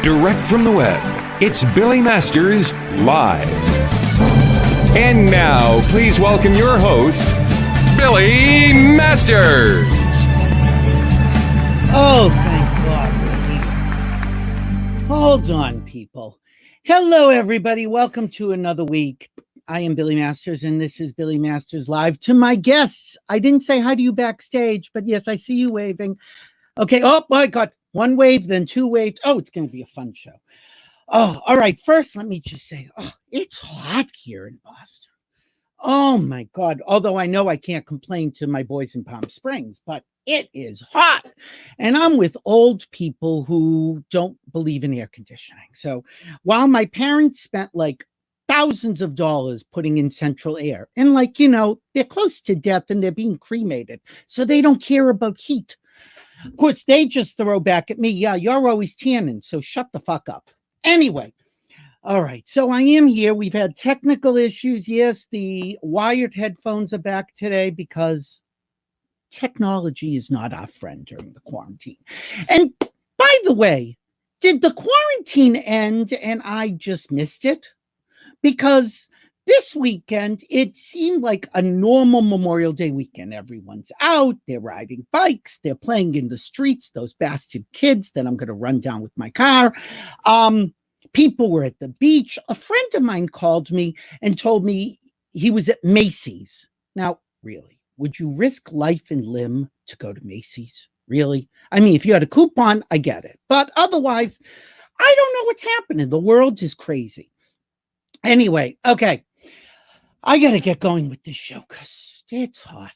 Direct from the web, it's Billy Masters Live. And now, please welcome your host, Billy Masters. Oh, thank God. Hold on, people. Hello, everybody. Welcome to another week. I am Billy Masters, and this is Billy Masters Live. To my guests, I didn't say hi to you backstage, but yes, I see you waving. Okay. Oh, my God. One wave, then two waves. Oh, it's going to be a fun show. Oh, all right. First, let me just say, it's hot here in Boston. Oh, my God. Although I know I can't complain to my boys in Palm Springs, but it is hot. And I'm with old people who don't believe in air conditioning. So while my parents spent like thousands of dollars putting in central air, and they're close to death and they're being cremated, so they don't care about heat. Of course, they just throw back at me, yeah, you're always tanning, so shut the fuck up. Anyway, all right, so I am here. We've had technical issues. Yes, the wired headphones are back today because technology is not our friend during the quarantine. And by the way, did the quarantine end and I just missed it? Because this weekend, it seemed like a normal Memorial Day weekend. Everyone's out, they're riding bikes, they're playing in the streets, those bastard kids that I'm going to run down with my car. People were at the beach. A friend of mine called me and told me he was at Macy's. Now, really, would you risk life and limb to go to Macy's? Really? I mean, if you had a coupon, I get it. But otherwise, I don't know what's happening. The world is crazy. Anyway, okay. I got to get going with this show because it's hot.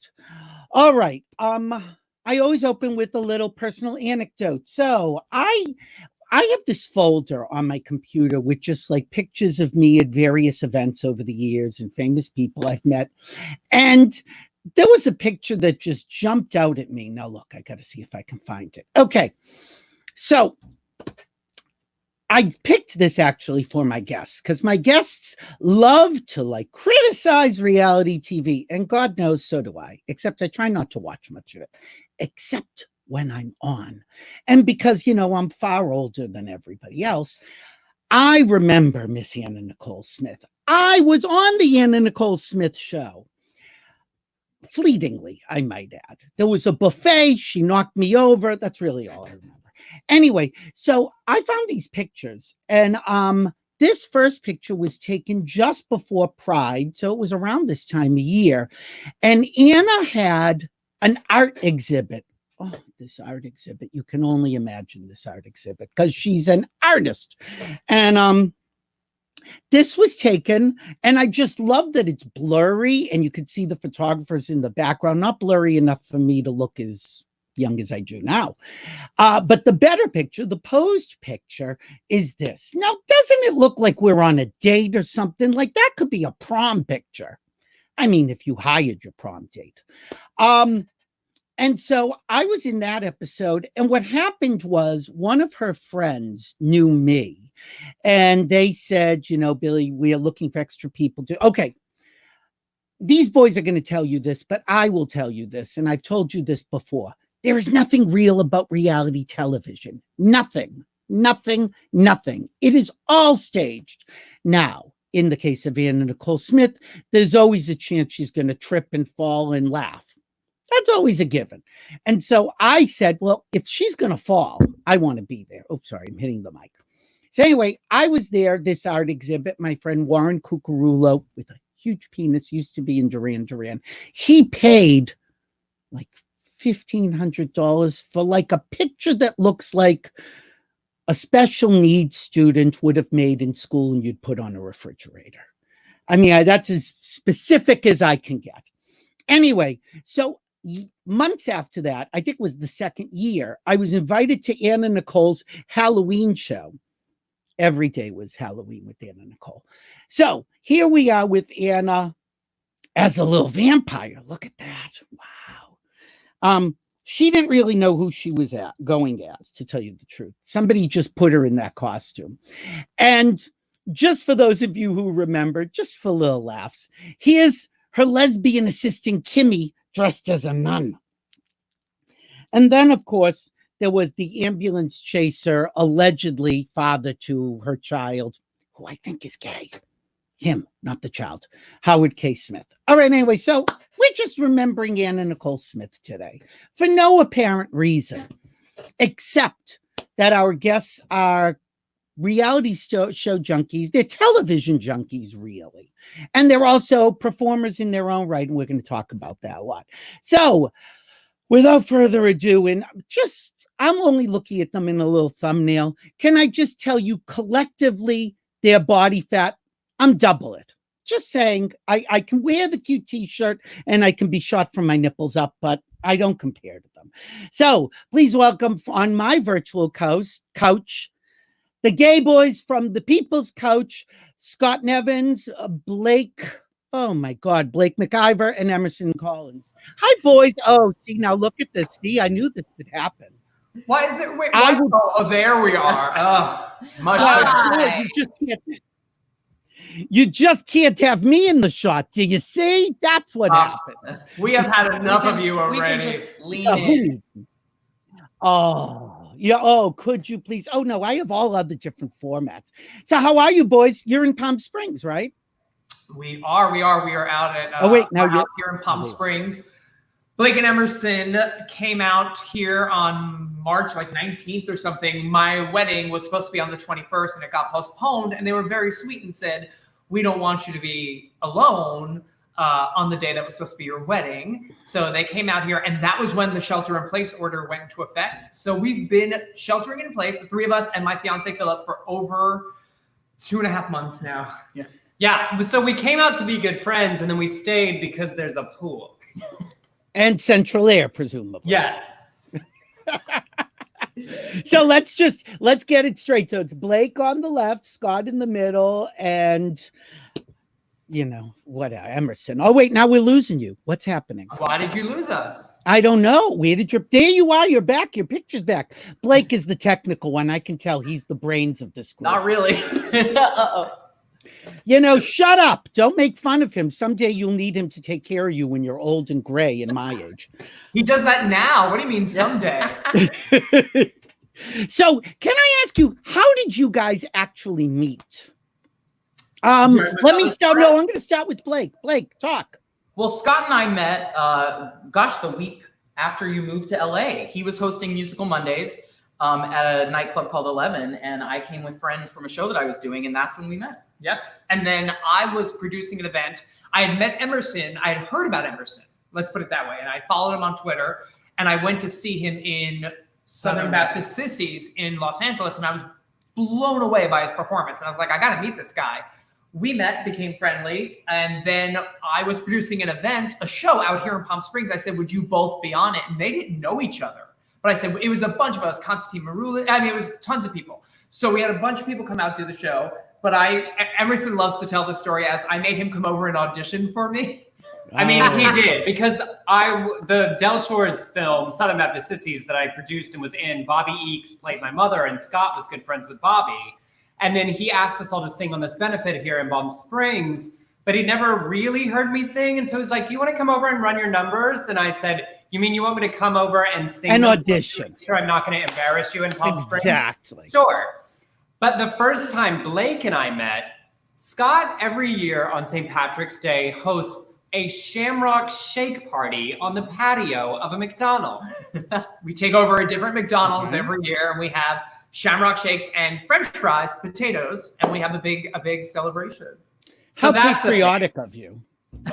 All right. I always open with a little personal anecdote. So I have this folder on my computer with just like pictures of me at various events over the years and famous people I've met. And there was a picture that just jumped out at me. Now, look, I got to see if I can find it. Okay. So I picked this actually for my guests because my guests love to criticize reality TV. And God knows, so do I, except I try not to watch much of it, except when I'm on. And because, I'm far older than everybody else, I remember Miss Anna Nicole Smith. I was on the Anna Nicole Smith show. Fleetingly, I might add. There was a buffet. She knocked me over. That's really all I remember. Anyway, so I found these pictures, and this first picture was taken just before Pride, so it was around this time of year, and Anna had an art exhibit. Oh, this art exhibit. You can only imagine this art exhibit because she's an artist. And this was taken, and I just love that it's blurry, and you could see the photographers in the background, not blurry enough for me to look as young as I do now. But the better picture, the posed picture, is this. Now, doesn't it look like we're on a date or something? Like that could be a prom picture. I mean, if you hired your prom date. And so I was in that episode, and what happened was one of her friends knew me, and they said, Billy, we are looking for extra people to, okay, these boys are going to tell you this, but I will tell you this, and I've told you this before. There is nothing real about reality television. Nothing. It is all staged. Now, in the case of Anna Nicole Smith, there's always a chance she's going to trip and fall and laugh. That's always a given. And so I said, well, if she's going to fall, I want to be there. Oh, sorry, I'm hitting the mic. So anyway, I was there, this art exhibit. My friend Warren Cucurulo, with a huge penis, used to be in Duran Duran. He paid like $1,500 for a picture that looks like a special needs student would have made in school and you'd put on a refrigerator. I mean, that's as specific as I can get. Anyway, so months after that, I think it was the second year, I was invited to Anna Nicole's Halloween show. Every day was Halloween with Anna Nicole. So here we are with Anna as a little vampire. Look at that. Wow. She didn't really know who she was going as, to tell you the truth. Somebody just put her in that costume. And just for those of you who remember, just for little laughs, here's her lesbian assistant, Kimmy, dressed as a nun. And then, of course, there was the ambulance chaser, allegedly father to her child, who I think is gay. Him, not the child. Howard K. Smith. All right, anyway, so we're just remembering Anna Nicole Smith today for no apparent reason, except that our guests are reality show junkies. They're television junkies, really. And they're also performers in their own right, and we're going to talk about that a lot. So, without further ado, and I'm only looking at them in a little thumbnail. Can I just tell you collectively, their body fat, I'm double it. Just saying, I can wear the cute t-shirt and I can be shot from my nipples up, but I don't compare to them. So please welcome on my virtual couch, the gay boys from the People's Couch, Scott Nevins, Blake McIver, and Emerson Collins. Hi, boys. Oh, see, now look at this. See, I knew this would happen. Why is it? Wait, oh, there we are. You just can't have me in the shot. Do you see? That's what happens. We have had enough of you already. We can just lean in. Oh, yeah. Oh, could you please? Oh, no, I have all other different formats. So how are you, boys? You're in Palm Springs, right? We are out at now you're here in Palm Springs. Blake and Emerson came out here on March 19th or something. My wedding was supposed to be on the 21st and it got postponed, and they were very sweet and said, we don't want you to be alone on the day that was supposed to be your wedding. So they came out here, and that was when the shelter-in-place order went into effect. So we've been sheltering in place, the three of us and my fiance Philip, for over 2.5 months now. Yeah, so we came out to be good friends, and then we stayed because there's a pool. And central air, presumably. Yes. So let's get it straight. So it's Blake on the left, Scott in the middle, and Emerson. Oh wait, now we're losing you. What's happening? Why did you lose us? I don't know. There you are. You're back. Your picture's back. Blake is the technical one. I can tell he's the brains of this group. Not really. Shut up. Don't make fun of him. Someday you'll need him to take care of you when you're old and gray in my age. He does that now. What do you mean someday? So can I ask you, how did you guys actually meet? Let me start. No, I'm going to start with Blake. Blake, talk. Well, Scott and I met, the week after you moved to LA. He was hosting Musical Mondays at a nightclub called 11, and I came with friends from a show that I was doing, and that's when we met. Yes. And then I was producing an event. I had met Emerson. I had heard about Emerson. Let's put it that way. And I followed him on Twitter, and I went to see him in Southern Baptist Sissies in Los Angeles, and I was blown away by his performance. And I was like, I got to meet this guy. We met, became friendly, and then I was producing an event, a show out here in Palm Springs. I said, would you both be on it? And they didn't know each other. But I said, it was a bunch of us, Constantine Marula. I mean, it was tons of people. So we had a bunch of people come out do the show. But Emerson loves to tell the story as I made him come over and audition for me. I mean, he did, because the Del Shores film, Southern Baptist Sissies, that I produced and was in, Bobby Eakes played my mother, and Scott was good friends with Bobby. And then he asked us all to sing on this benefit here in Palm Springs, but he never really heard me sing. And so he was like, do you want to come over and run your numbers? And I said, you mean you want me to come over and sing? An audition. Sure, I'm not going to embarrass you in Palm Springs. Exactly. Sure. But the first time Blake and I met, Scott every year on St. Patrick's Day hosts a Shamrock Shake party on the patio of a McDonald's. We take over a different McDonald's every year, and we have Shamrock Shakes and French fries, potatoes, and we have a big celebration. How patriotic of you.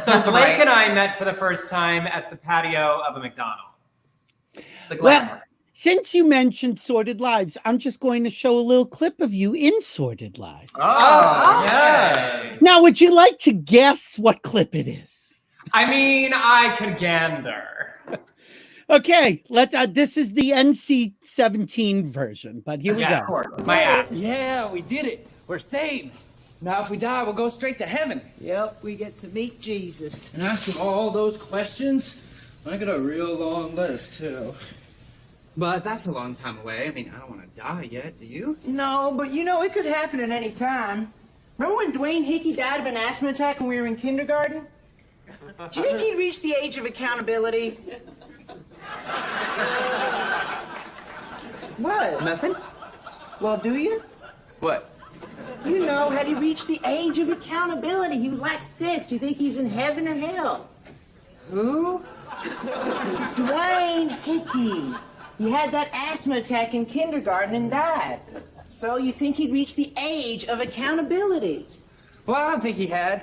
So Blake and I met for the first time at the patio of a McDonald's. The glamour. Well, since you mentioned Sordid Lives, I'm just going to show a little clip of you in Sordid Lives. Oh, yes. Now, would you like to guess what clip it is? I mean, I could gander. Okay, this is the NC-17 version, but here we go. Of course. My app. Yeah, we did it. We're saved. Now, if we die, we'll go straight to heaven. Yep, we get to meet Jesus. And ask him all those questions? I got a real long list, too. But that's a long time away. I mean, I don't want to die yet, do you? No, but it could happen at any time. Remember when Dwayne Hickey died of an asthma attack when we were in kindergarten? Do you think he'd reached the age of accountability? What? Nothing? Well, do you? What? You know, had he reached the age of accountability? He was like 6. Do you think he's in heaven or hell? Who? Dwayne Hickey. He had that asthma attack in kindergarten and died. So you think he'd reached the age of accountability? Well, I don't think he had.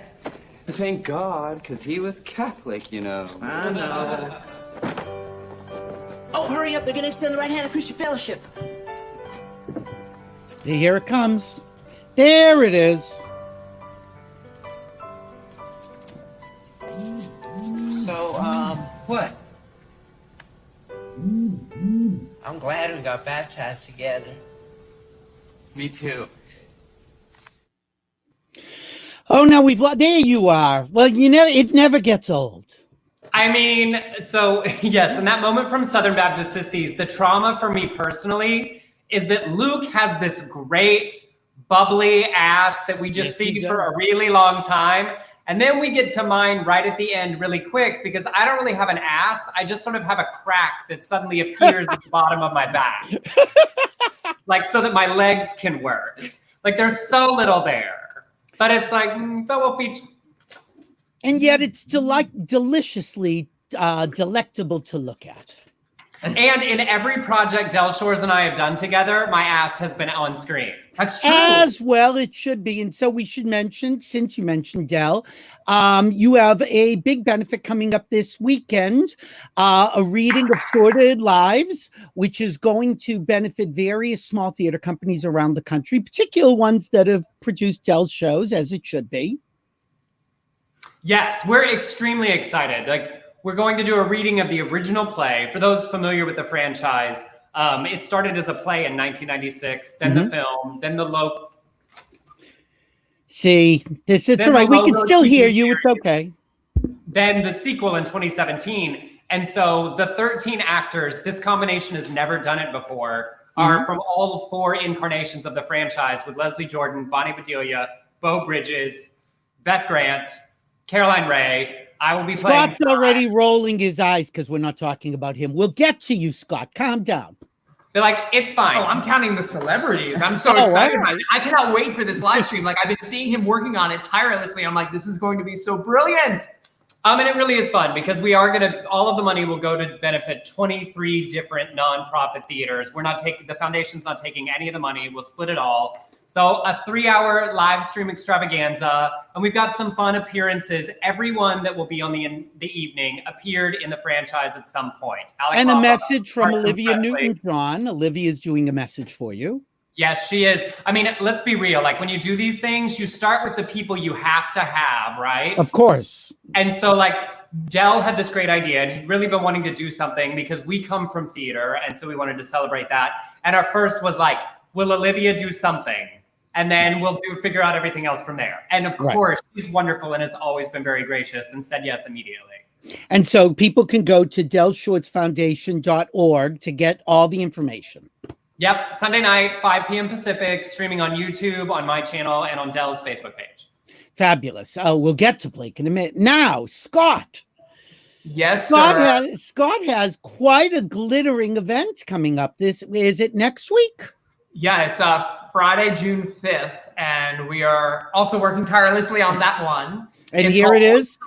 Thank God, because he was Catholic, you know. I know. Oh, hurry up. They're going to extend the right hand of Christian Fellowship. Here it comes. There it is. So, What? I'm glad we got baptized together. Me too. Oh, now there you are. Well, it never gets old. I mean, so yes, in that moment from Southern Baptist Sissies, the trauma for me personally is that Luke has this great bubbly ass that we just see for a really long time. And then we get to mine right at the end really quick because I don't really have an ass. I just sort of have a crack that suddenly appears at the bottom of my back. Like so that my legs can work. Like there's so little there. But it's like, that will be... And yet it's deliciously delectable to look at. And in every project Del Shores and I have done together, my ass has been on screen. That's true. As well it should be. And so we should mention, since you mentioned Del, you have a big benefit coming up this weekend, a reading of Sordid Lives, which is going to benefit various small theater companies around the country, particular ones that have produced Del's shows, as it should be. Yes, we're extremely excited. Like, we're going to do a reading of the original play. For those familiar with the franchise, it started as a play in 1996, then the film, then the logo. See, it's all right. We can still hear you. It's okay. Then the sequel in 2017. And so the 13 actors, this combination has never done it before, are from all 4 incarnations of the franchise with Leslie Jordan, Bonnie Bedelia, Beau Bridges, Beth Grant, Caroline Ray. I will be playing. Scott's already rolling his eyes because we're not talking about him. We'll get to you, Scott. Calm down. They're like, it's fine. Oh, I'm counting the celebrities. I'm so excited. Right. I cannot wait for this live stream. Like I've been seeing him working on it tirelessly. I'm like, this is going to be so brilliant. And it really is fun because we are all of the money will go to benefit 23 different nonprofit theaters. The foundation's not taking any of the money. We'll split it all. So a 3-hour live stream extravaganza, and we've got some fun appearances. Everyone that will be on the evening appeared in the franchise at some point. Alec And a Lava, message from Carson Olivia Presley. Newton-John. Olivia is doing a message for you. Yes, she is. I mean, let's be real. Like when you do these things, you start with the people you have to have, right? Of course. And so like Del had this great idea and he'd really been wanting to do something because we come from theater. And so we wanted to celebrate that. And our first was like, will Olivia do something? And then we'll figure out everything else from there. And of course, she's wonderful and has always been very gracious and said yes immediately. And so people can go to delshortsfoundation.org to get all the information. Yep. Sunday night, 5 p.m. Pacific, streaming on YouTube, on my channel, and on Del's Facebook page. Fabulous. We'll get to Blake in a minute. Now, Scott. Yes, Scott has quite a glittering event coming up. Is it next week? Yeah, it's Friday, June 5th, and we are also working tirelessly on that one. And it's here it is.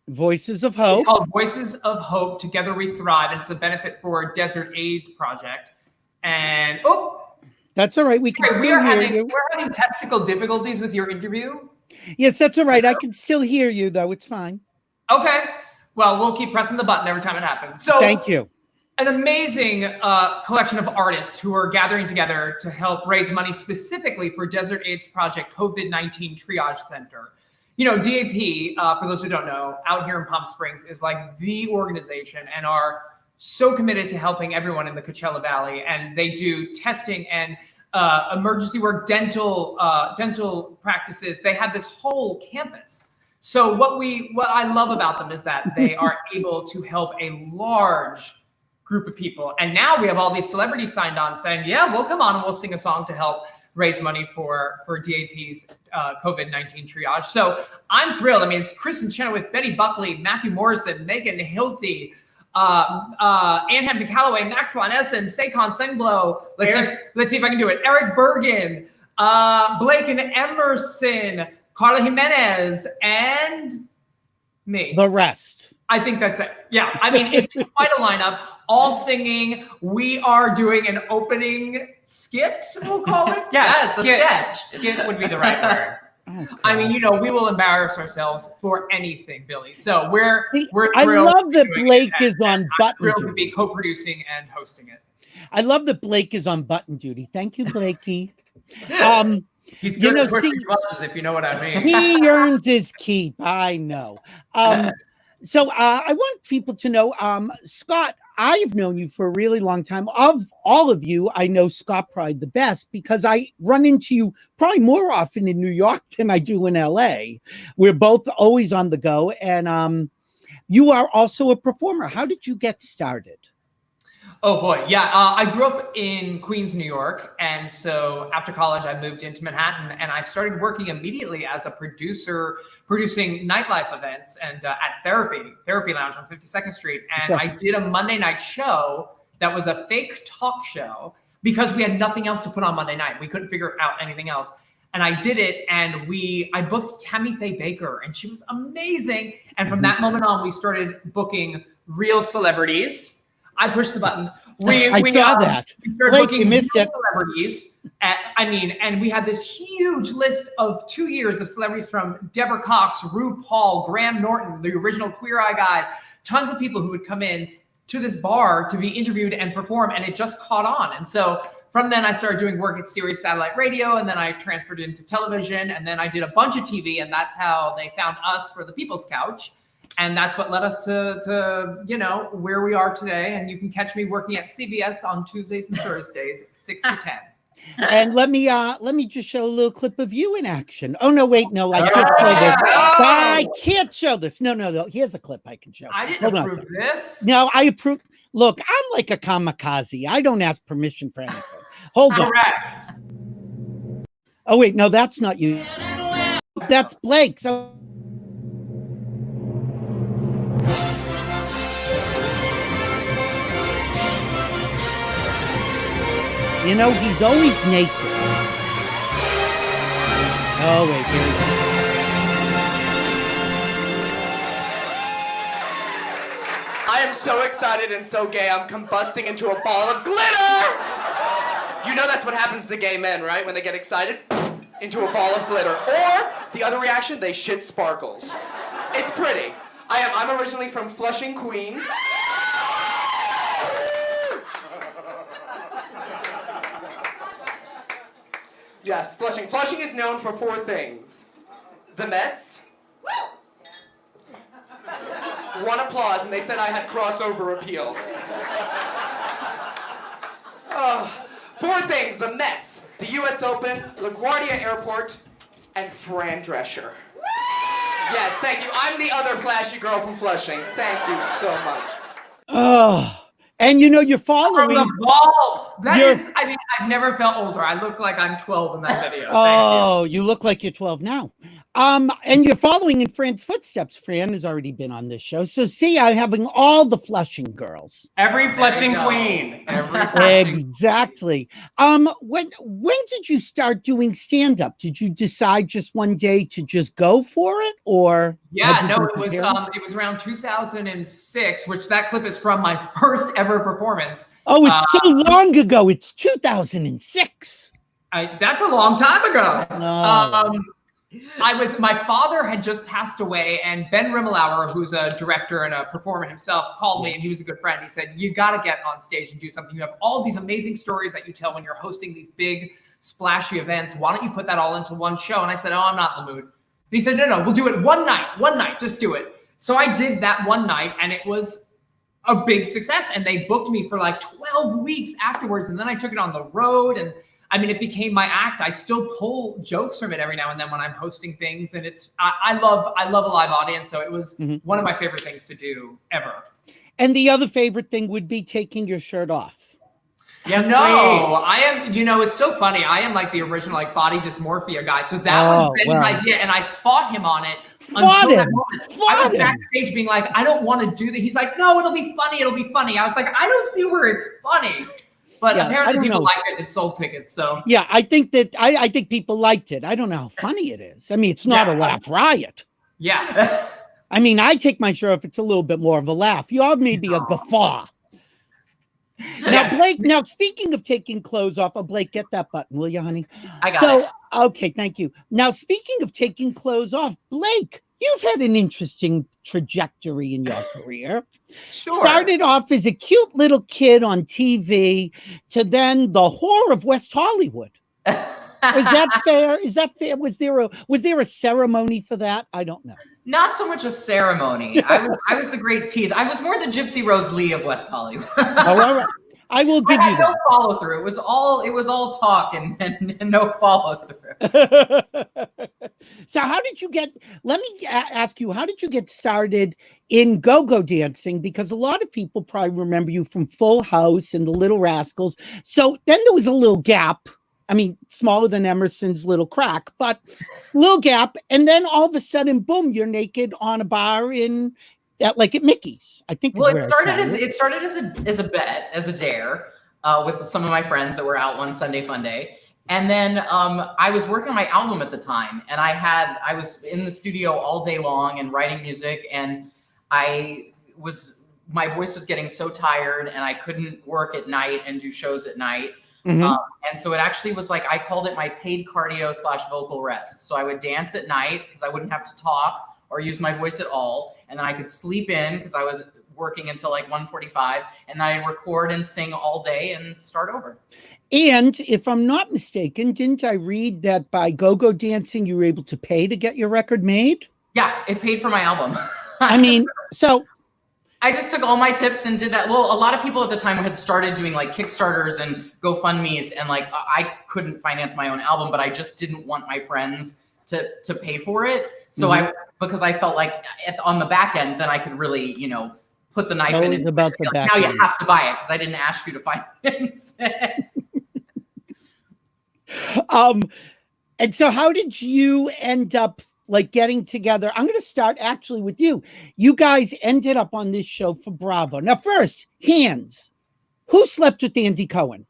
Voices Voices of of Hope. Hope. It's called Voices of Hope, Together We Thrive. It's a benefit for Desert AIDS Project. And, That's all right. We can still hear you. We're having technical difficulties with your interview. Yes, that's all right. I can still hear you, though. It's fine. Okay. Well, we'll keep pressing the button every time it happens. So thank you. An amazing collection of artists who are gathering together to help raise money specifically for Desert AIDS Project COVID-19 Triage Center. You know, DAP, for those who don't know, out here in Palm Springs is like the organization and are so committed to helping everyone in the Coachella Valley. And they do testing and emergency work, dental practices. They have this whole campus. So what I love about them is that they are able to help a large group of people. And now we have all these celebrities signed on saying, yeah, we'll come on and we'll sing a song to help raise money for DAP's COVID-19 triage. So I'm thrilled. I mean, it's Kristen Chenoweth, Betty Buckley, Matthew Morrison, Megan Hilty, Ann Hampton Calloway, Maxwell Essen, Saquon Sengblow. Let's see if I can do it. Eric Bergen, Blake and Emerson, Carla Jimenez, and me. The rest. I think that's it. Yeah. I mean, it's quite a lineup, all singing. We are doing an opening skit, we'll call it. Yes, a sketch. Skit would be the right word. Oh, I mean, we will embarrass ourselves for anything, Billy. So we're I thrilled love that doing Blake it, is on I'm button thrilled to duty. be co-producing and hosting it. I love that Blake is on button duty. Thank you, Blakey. He's You good know, at pushing see- buttons, if you know what I mean. He earns his keep. I know. So I want people to know, Scott, I've known you for a really long time. Of all of you, I know Scott Pride the best because I run into you probably more often in New York than I do in LA. We're both always on the go. And you are also a performer. How did you get started? Oh boy, yeah. I grew up in Queens, New York, and so after college, I moved into Manhattan, and I started working immediately as a producer, producing nightlife events and at Therapy Lounge on 52nd Street. And Sure. I did a Monday night show that was a fake talk show because we had nothing else to put on Monday night. We couldn't figure out anything else. And I did it, and I booked Tammy Faye Baker, and she was amazing. And from that moment on, we started booking real celebrities. I pushed the button. I saw that. We started Blake, booking you missed real it. celebrities. And we had this huge list of 2 years of celebrities from Deborah Cox, RuPaul, Graham Norton, the original Queer Eye guys, tons of people who would come in to this bar to be interviewed and perform, and it just caught on. And so from then I started doing work at Sirius Satellite Radio, and then I transferred into television, and then I did a bunch of TV, and that's how they found us for the People's Couch. And that's what led us to where we are today. And you can catch me working at CBS on Tuesdays and Thursdays, 6 to 10. And let me just show a little clip of you in action. Oh no, wait, no, I can't show this. I can't show this. No. Here's a clip I can show. I didn't Hold on a approve second. this. No, I approve. Look, I'm like a kamikaze. I don't ask permission for anything. Hold on. Correct. Oh wait, no, that's not you. That's Blake. So he's always naked. Oh wait, here he goes. I am so excited and so gay, I'm combusting into a ball of glitter! You know that's what happens to gay men, right? When they get excited, into a ball of glitter. Or, the other reaction, they shit sparkles. It's pretty. I'm originally from Flushing, Queens. Yes, Flushing. Flushing is known for 4 things. The Mets. 1 applause, and they said I had crossover appeal. 4 things: the Mets, the U.S. Open, LaGuardia Airport, and Fran Drescher. Yes, thank you. I'm the other flashy girl from Flushing. Thank you so much. Oh, and you're following. From the vault. You're- I've never felt older. I look like I'm 12 in that video. Oh, you look like you're 12 now. And you're following in Fran's footsteps. Fran has already been on this show. So see, I'm having all the Flushing girls. Every Flushing go. queen. Exactly. When did you start doing stand-up? Did you decide just one day to just go for it, or? Yeah, had you no, been it was preparing? around 2006, which that clip is from my first ever performance. Oh, it's so long ago. It's 2006. That's a long time ago. No. My father had just passed away, and Ben Rimmelauer, who's a director and a performer himself, called me, and he was a good friend. He said, "You got to get on stage and do something. You have all these amazing stories that you tell when you're hosting these big, splashy events. Why don't you put that all into one show?" And I said, "Oh, I'm not in the mood." And he said, No, we'll do it one night, just do it. So I did that one night, and it was a big success. And they booked me for like 12 weeks afterwards, and then I took it on the road, and it became my act. I still pull jokes from it every now and then when I'm hosting things, and I love a live audience, so it was one of my favorite things to do ever. And the other favorite thing would be taking your shirt off. Yes, No, please. I am, it's so funny. I am like the original like body dysmorphia guy. So that was Ben's idea, and I fought him on it until that moment. I was backstage being like, I don't want to do that. He's like, no, it'll be funny. It'll be funny. I was like, I don't see where it's funny. But apparently people liked it. It sold tickets. So yeah, I think people liked it. I don't know how funny it is. I mean, it's not a laugh riot. Yeah. I mean, I take my share if it's a little bit more of a laugh. You all may be a guffaw. Now, Blake, speaking of taking clothes off, Blake, get that button, will you, honey? I got it. Okay, thank you. Now, speaking of taking clothes off, Blake, you've had an interesting trajectory in your career. Sure. Started off as a cute little kid on TV to then the whore of West Hollywood. Is that fair? Is that fair? Was there a ceremony for that? I don't know. Not so much a ceremony. I was the great tease. I was more the Gypsy Rose Lee of West Hollywood. All right. I will give you that. No follow through. It was all talk and no follow through. So how did you get? Let me ask you. How did you get started in go-go dancing? Because a lot of people probably remember you from Full House and The Little Rascals. So then there was a little gap. I mean, smaller than Emerson's little crack, but little gap. And then all of a sudden, boom, you're naked on a bar at Mickey's. I think. Well, it started as a bet, as a dare, with some of my friends that were out one Sunday fun day. And then I was working on my album at the time, and I was in the studio all day long and writing music, and my voice was getting so tired, and I couldn't work at night and do shows at night. Mm-hmm. And so it actually was like, I called it my paid cardio / vocal rest. So I would dance at night because I wouldn't have to talk or use my voice at all. And then I could sleep in because I was working until like 1:45, and then I'd record and sing all day and start over. And if I'm not mistaken, didn't I read that by go-go dancing, you were able to pay to get your record made? Yeah, it paid for my album. I mean, so I just took all my tips and did that. Well, a lot of people at the time had started doing like Kickstarters and GoFundMe's, and like I couldn't finance my own album, but I just didn't want my friends to pay for it. So because I felt like on the back end, then I could really, put the knife in it. About the back now end. You have to buy it because I didn't ask you to finance it. And so how did you end up getting together? I'm going to start actually with you. You guys ended up on this show for Bravo. Now, first, hands. Who slept with Andy Cohen?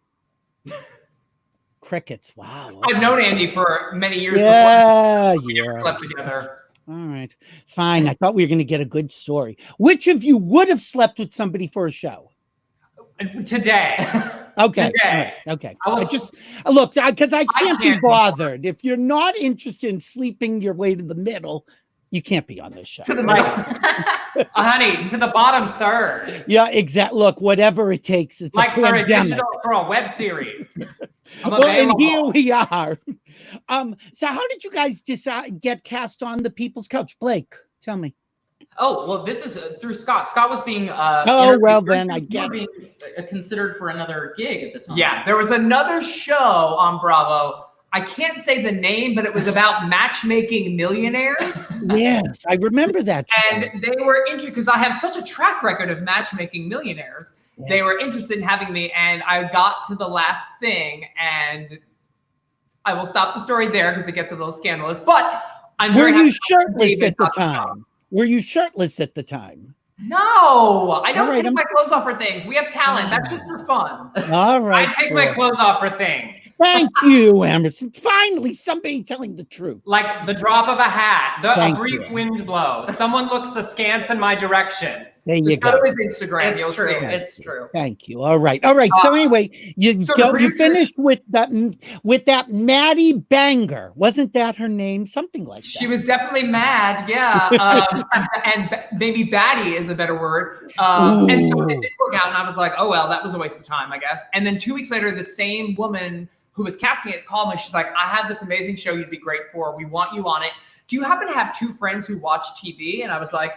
Crickets. Wow. Okay. I've known Andy for many years before. We never slept together. All right. Fine. I thought we were going to get a good story. Which of you would have slept with somebody for a show? Today. Okay. Today. Okay. I just look, because I can't be bothered. If you're not interested in sleeping your way to the middle, you can't be on this show. To the honey, to the bottom third. Yeah, exactly. Look, whatever it takes. It's like a pandemic. for a web series. Well, and here we are. So how did you guys get cast on The People's Couch? Blake, tell me. Oh, well, this is through Scott. Scott was being then I get being considered for another gig at the time. Yeah, there was another show on Bravo. I can't say the name, but it was about matchmaking millionaires. Yes, I remember that show. And they were interested because I have such a track record of matchmaking millionaires. Yes. They were interested in having me, and I got to the last thing, and I will stop the story there because it gets a little scandalous. But were you shirtless at the time? Were you shirtless at the time? No, I don't take my clothes off for things. We have talent. That's just for fun. All right. I take my clothes off for things. Thank you, Emerson. Finally, somebody telling the truth. Like the drop of a hat, a brief wind blow. Someone looks askance in my direction. There you go. Go to his Instagram. It's true. It's true. Thank you. All right. So anyway, you finished with that Maddie Banger. Wasn't that her name? Something like that. She was definitely mad. Yeah. And maybe batty is a better word. And so it did work out, and I was like, oh well, that was a waste of time, I guess. And then 2 weeks later, the same woman who was casting it called me. She's like, I have this amazing show you'd be great for. We want you on it. Do you happen to have 2 friends who watch TV? And I was like,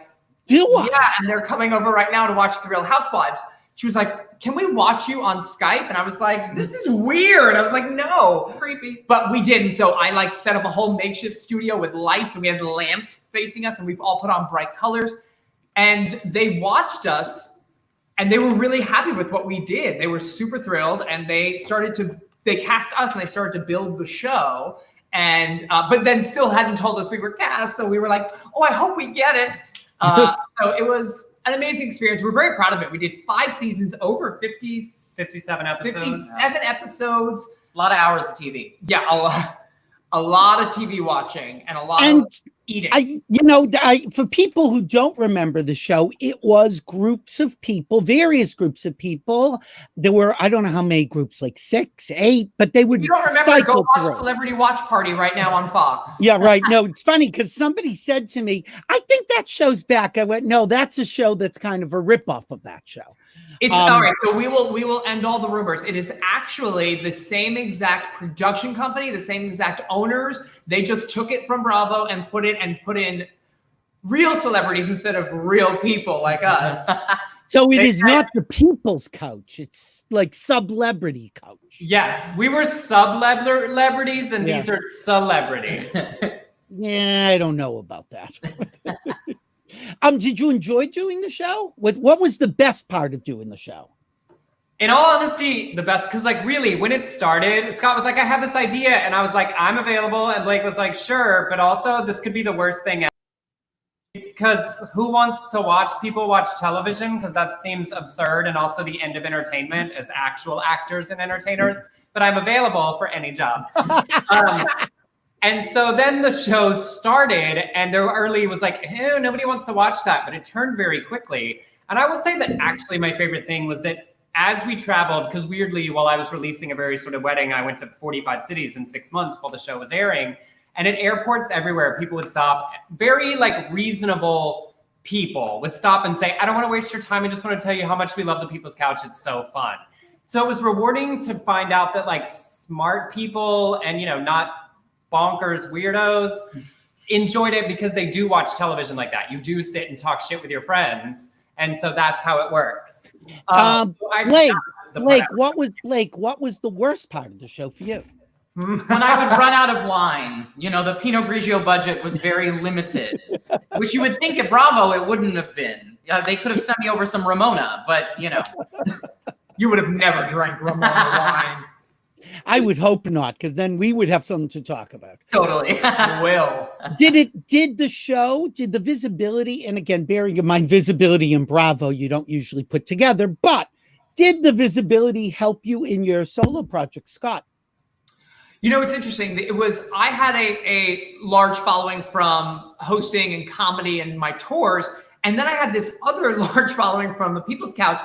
yeah, and they're coming over right now to watch The Real Housewives. She was like, can we watch you on Skype? And I was like, this is weird. I was like, no, creepy. But we did. And so I set up a whole makeshift studio with lights, and we had lamps facing us, and we've all put on bright colors. And they watched us. and they were really happy with what we did. They were super thrilled, and they cast us and they started to build the show. And but then still hadn't told us we were cast, so we were like, oh, I hope we get it. So it was an amazing experience. We're very proud of it. We did 5 seasons, over 57 episodes. A lot of hours of TV. Yeah, a lot of TV watching and a lot of eating. For people who don't remember the show, it was groups of people, various groups of people. There were, I don't know how many groups, like 6, 8, but they would. You don't remember? Cycle Go watch through. Celebrity Watch Party right now on Fox. Yeah, right. No, it's funny because somebody said to me, I think that show's back. I went, no, that's a show that's kind of a ripoff of that show. It's all right. So we will end all the rumors. It is actually the same exact production company, the same exact owners. They just took it from Bravo and put in real celebrities instead of real people like us. So it is not the People's Couch. It's like Celebrity Couch. Yes, we were sub-celebrities, and these are celebrities. Yeah, I don't know about that. Did you enjoy doing the show? What was the best part of doing the show? In all honesty, the best, because like really, when it started, Scott was like, I have this idea, and I was like, I'm available, and Blake was like, sure, but also this could be the worst thing ever. Because who wants to watch people watch television? Because that seems absurd, and also the end of entertainment as actual actors and entertainers. But I'm available for any job. And so then the show started, and there early was like, nobody wants to watch that, but it turned very quickly. And I will say that actually my favorite thing was that as we traveled, because weirdly, while I was releasing A Very Sort of Wedding, I went to 45 cities in 6 months while the show was airing. And at airports everywhere, people would stop, very like reasonable people would stop and say, I don't want to waste your time. I just want to tell you how much we love the People's Couch. It's so fun. So it was rewarding to find out that like smart people and, not bonkers weirdos enjoyed it, because they do watch television like that. You do sit and talk shit with your friends. And so that's how it works. Blake, what was the worst part of the show for you? When I would run out of wine, the Pinot Grigio budget was very limited, which you would think at Bravo it wouldn't have been. They could have sent me over some Ramona, but You would have never drank Ramona wine. I would hope not, because then we would have something to talk about. Totally. Will. Did the visibility, and again, bearing in mind visibility and Bravo, you don't usually put together, but did the visibility help you in your solo project, Scott? It's interesting. I had a large following from hosting and comedy and my tours. And then I had this other large following from the People's Couch,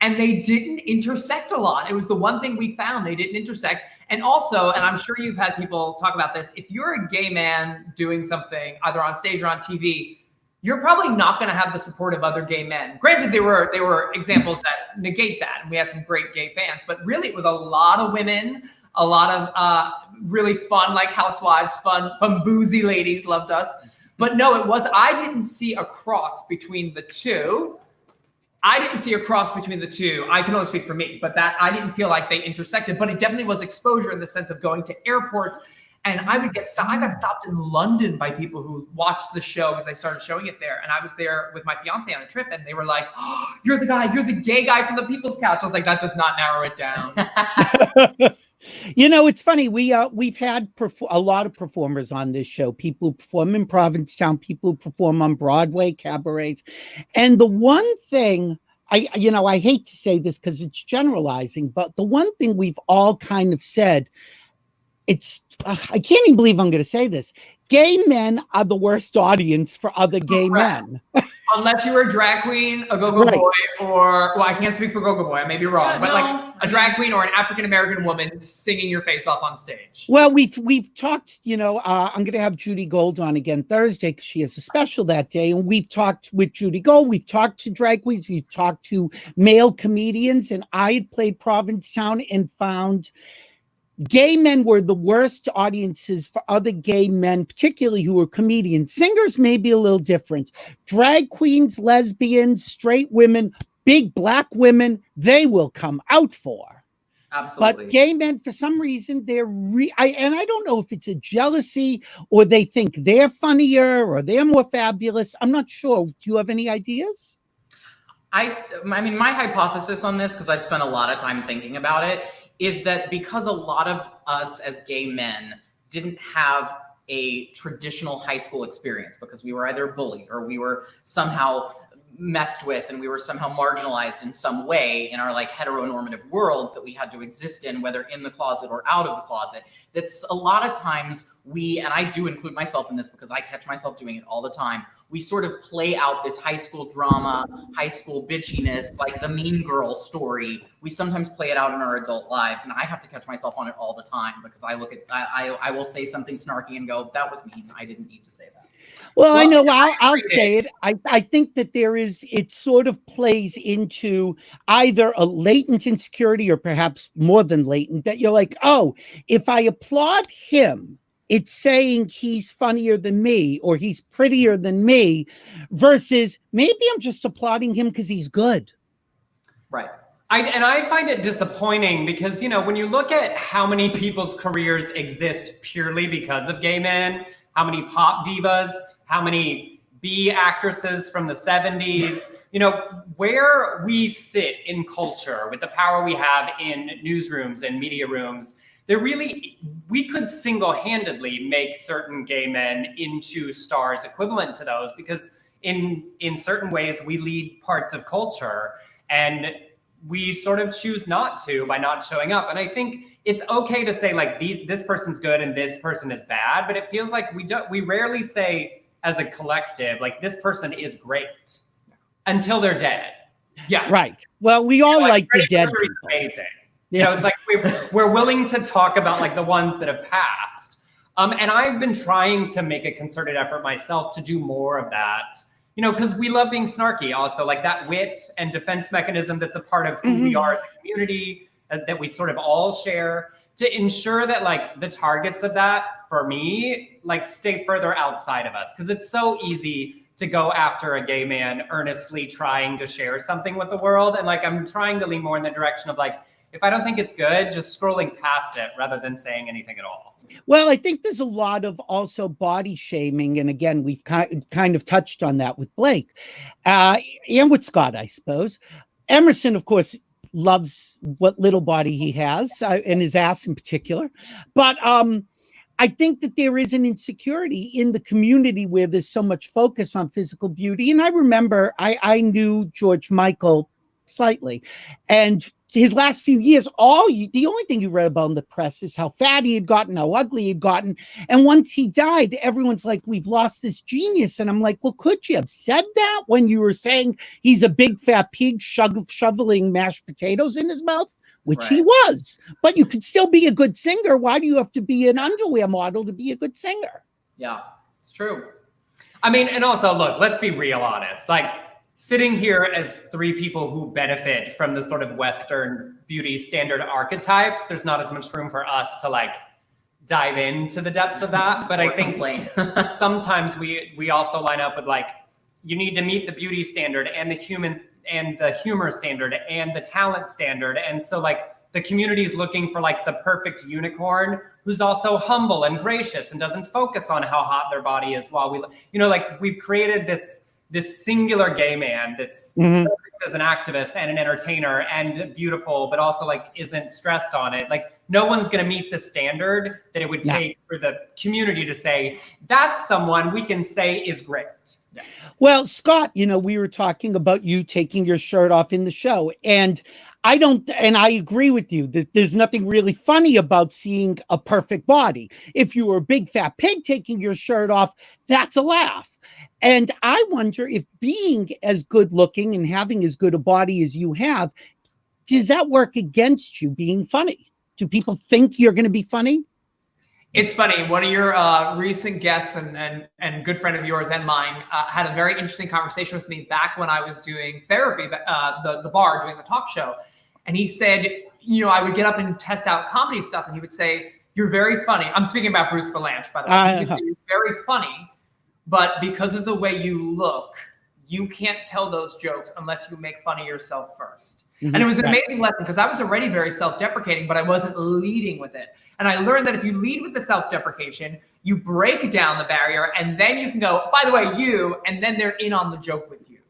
and they didn't intersect a lot. It was the one thing we found. They didn't intersect. And also, and I'm sure you've had people talk about this, if you're a gay man doing something either on stage or on TV, you're probably not going to have the support of other gay men. Granted, there were examples that negate that, and we had some great gay fans, but really it was a lot of women, a lot of really fun, like housewives, fun boozy ladies loved us. But no, I didn't see a cross between the two. I can only speak for me, but that I didn't feel like they intersected, but it definitely was exposure in the sense of going to airports. And I got stopped in London by people who watched the show because they started showing it there. And I was there with my fiance on a trip, and they were like, oh, you're the gay guy from the People's Couch. I was like, that does not narrow it down. It's funny. We've had a lot of performers on this show, people who perform in Provincetown, people who perform on Broadway, cabarets. And the one thing, I hate to say this because it's generalizing, but the one thing we've all kind of said, I can't even believe I'm going to say this. Gay men are the worst audience for other gay men. Unless you were a drag queen, a go-go boy, or, well, I can't speak for go-go boy, I may be wrong, but like a drag queen or an African-American woman singing your face off on stage. Well, we've talked, I'm going to have Judy Gold on again Thursday because she has a special that day. And we've talked with Judy Gold. We've talked to drag queens. We've talked to male comedians. And I had played Provincetown and found gay men were the worst audiences for other gay men, particularly who were comedians. Singers may be a little different. Drag queens, lesbians, straight women, big black women, they will come out for. Absolutely. But gay men, for some reason, and I don't know if it's a jealousy or they think they're funnier or they're more fabulous. I'm not sure. Do you have any ideas? I mean, my hypothesis on this, because I've spent a lot of time thinking about it, is that because a lot of us as gay men didn't have a traditional high school experience, because we were either bullied or we were somehow messed with and we were somehow marginalized in some way in our like heteronormative worlds that we had to exist in, whether in the closet or out of the closet. That's a lot of times we, and I do include myself in this because I catch myself doing it all the time, we sort of play out this high school drama, high school bitchiness, like the Mean Girl story. We sometimes play it out in our adult lives, and I have to catch myself on it all the time because I look at, I will say something snarky and go, that was mean, I didn't need to say that. Well, I know. I'll say it. I think that it sort of plays into either a latent insecurity or perhaps more than latent, that you're like, oh, if I applaud him, it's saying he's funnier than me or he's prettier than me, versus maybe I'm just applauding him because he's good. Right. I find it disappointing because, you know, when you look at how many people's careers exist purely because of gay men, how many pop divas, how many B actresses from the 70s, you know, where we sit in culture with the power we have in newsrooms and media rooms, we could single-handedly make certain gay men into stars equivalent to those, because in certain ways we lead parts of culture and we sort of choose not to by not showing up. And I think it's okay to say like this person's good and this person is bad, but it feels like we rarely say as a collective, like this person is great until they're dead. Yeah. Right. Well, we all like the dead people. Amazing. You know, it's like we're willing to talk about like the ones that have passed. And I've been trying to make a concerted effort myself to do more of that, you know, because we love being snarky also, like that wit and defense mechanism that's a part of who we are as a community, that we sort of all share, to ensure that like the targets of that, for me, like stay further outside of us. Because it's so easy to go after a gay man earnestly trying to share something with the world. And like, I'm trying to lean more in the direction of like, if I don't think it's good, just scrolling past it rather than saying anything at all. Well, I think there's a lot of also body shaming. And again, we've kind of touched on that with Blake and with Scott, I suppose. Emerson, of course, loves what little body he has, and his ass in particular. But I think that there is an insecurity in the community where there's so much focus on physical beauty. And I remember I knew George Michael slightly, and his last few years, the only thing you read about in the press is how fat he had gotten, how ugly he'd gotten. And once he died, everyone's like, we've lost this genius. And I'm like, well, could you have said that when you were saying he's a big fat pig shoveling mashed potatoes in his mouth? Which he was. But you could still be a good singer. Why do you have to be an underwear model to be a good singer? Yeah, it's true. I mean, and also, look, let's be real honest. Like, sitting here as three people who benefit from the sort of Western beauty standard archetypes, there's not as much room for us to like dive into the depths of that. But I think sometimes we also line up with like, you need to meet the beauty standard and the humor standard and the talent standard. And so like the community is looking for like the perfect unicorn who's also humble and gracious and doesn't focus on how hot their body is while we, you know, like we've created this singular gay man that's perfect as an activist and an entertainer and beautiful, but also like isn't stressed on it. Like no one's going to meet the standard that it would take for the community to say, that's someone we can say is great. Yeah. Well, Scott, you know, we were talking about you taking your shirt off in the show, and I agree with you that there's nothing really funny about seeing a perfect body. If you were a big fat pig taking your shirt off, that's a laugh. And I wonder if being as good looking and having as good a body as you have, does that work against you being funny? Do people think you're going to be funny? It's funny. One of your recent guests and good friend of yours and mine had a very interesting conversation with me back when I was doing therapy, the bar, doing the talk show. And he said, you know, I would get up and test out comedy stuff, and he would say, "You're very funny." I'm speaking about Bruce Valanche, by the way. He would say, "You're very funny, but because of the way you look, you can't tell those jokes unless you make fun of yourself first." And it was an amazing lesson because I was already very self-deprecating, but I wasn't leading with it. And I learned that if you lead with the self-deprecation, you break down the barrier, and then you can go, by the way, you, and then they're in on the joke with you.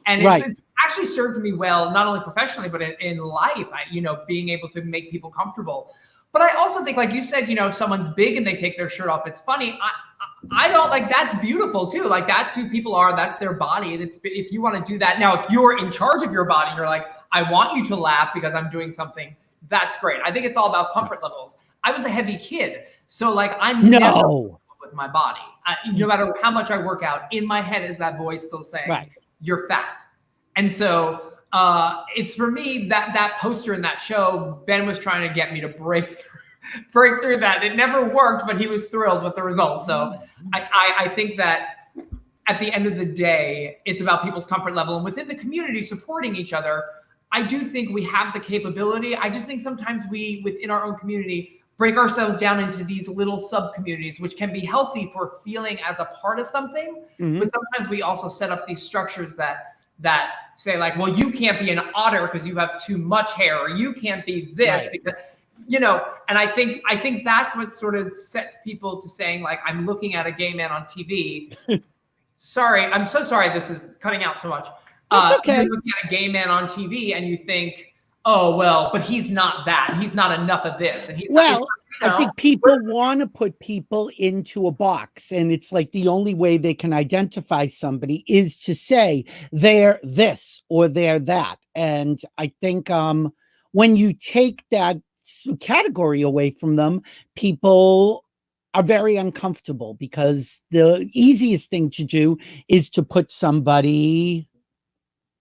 And it's actually served me well, not only professionally, but in life, being able to make people comfortable. But I also think, like you said, if someone's big and they take their shirt off, it's funny. I don't like, that's beautiful too. Like that's who people are. That's their body. And if you want to do that. Now, if you're in charge of your body, you're like, I want you to laugh because I'm doing something. That's great. I think it's all about comfort levels. I was a heavy kid. So like I'm never with my body. No matter how much I work out, in my head is that voice still saying, you're fat. And so it's for me that poster in that show, Ben was trying to get me to break through that. It never worked, but he was thrilled with the result. So I think that at the end of the day, it's about people's comfort level and within the community supporting each other. I do think we have the capability. I just think sometimes we, within our own community, break ourselves down into these little sub-communities, which can be healthy for feeling as a part of something. But sometimes we also set up these structures that say like, well, you can't be an otter because you have too much hair, or you can't be this because, and I think that's what sort of sets people to saying like, I'm looking at a gay man on TV. Sorry, I'm so sorry this is cutting out so much. It's okay. You're looking at a gay man on TV and you think, oh, well, but he's not that. He's not enough of this. And he's not, I think people want to put people into a box, and it's like the only way they can identify somebody is to say they're this or they're that. And I think when you take that category away from them, people are very uncomfortable because the easiest thing to do is to put somebody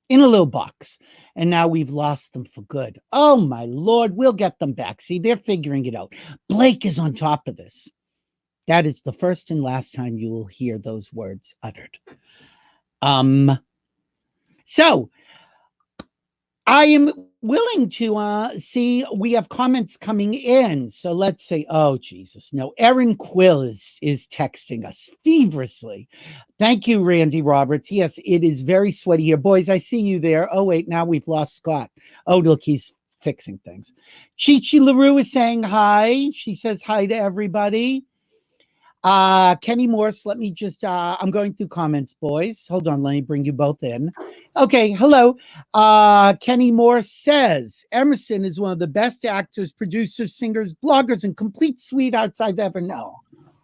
in a little box. And now we've lost them for good. Oh my Lord, we'll get them back. See, they're figuring it out. Blake is on top of this. That is the first and last time you will hear those words uttered. So I am willing to see, we have comments coming in. So let's say, oh Jesus, no, Erin Quill is texting us feverishly. Thank you, Randy Roberts. Yes, it is very sweaty here. Boys, I see you there. Oh wait, now we've lost Scott. Oh, look, he's fixing things. Chi-Chi LaRue is saying hi. She says hi to everybody. Kenny Morse, let me just, I'm going through comments, boys. Hold on, let me bring you both in. Okay, hello. Kenny Morse says, Emerson is one of the best actors, producers, singers, bloggers, and complete sweethearts I've ever known.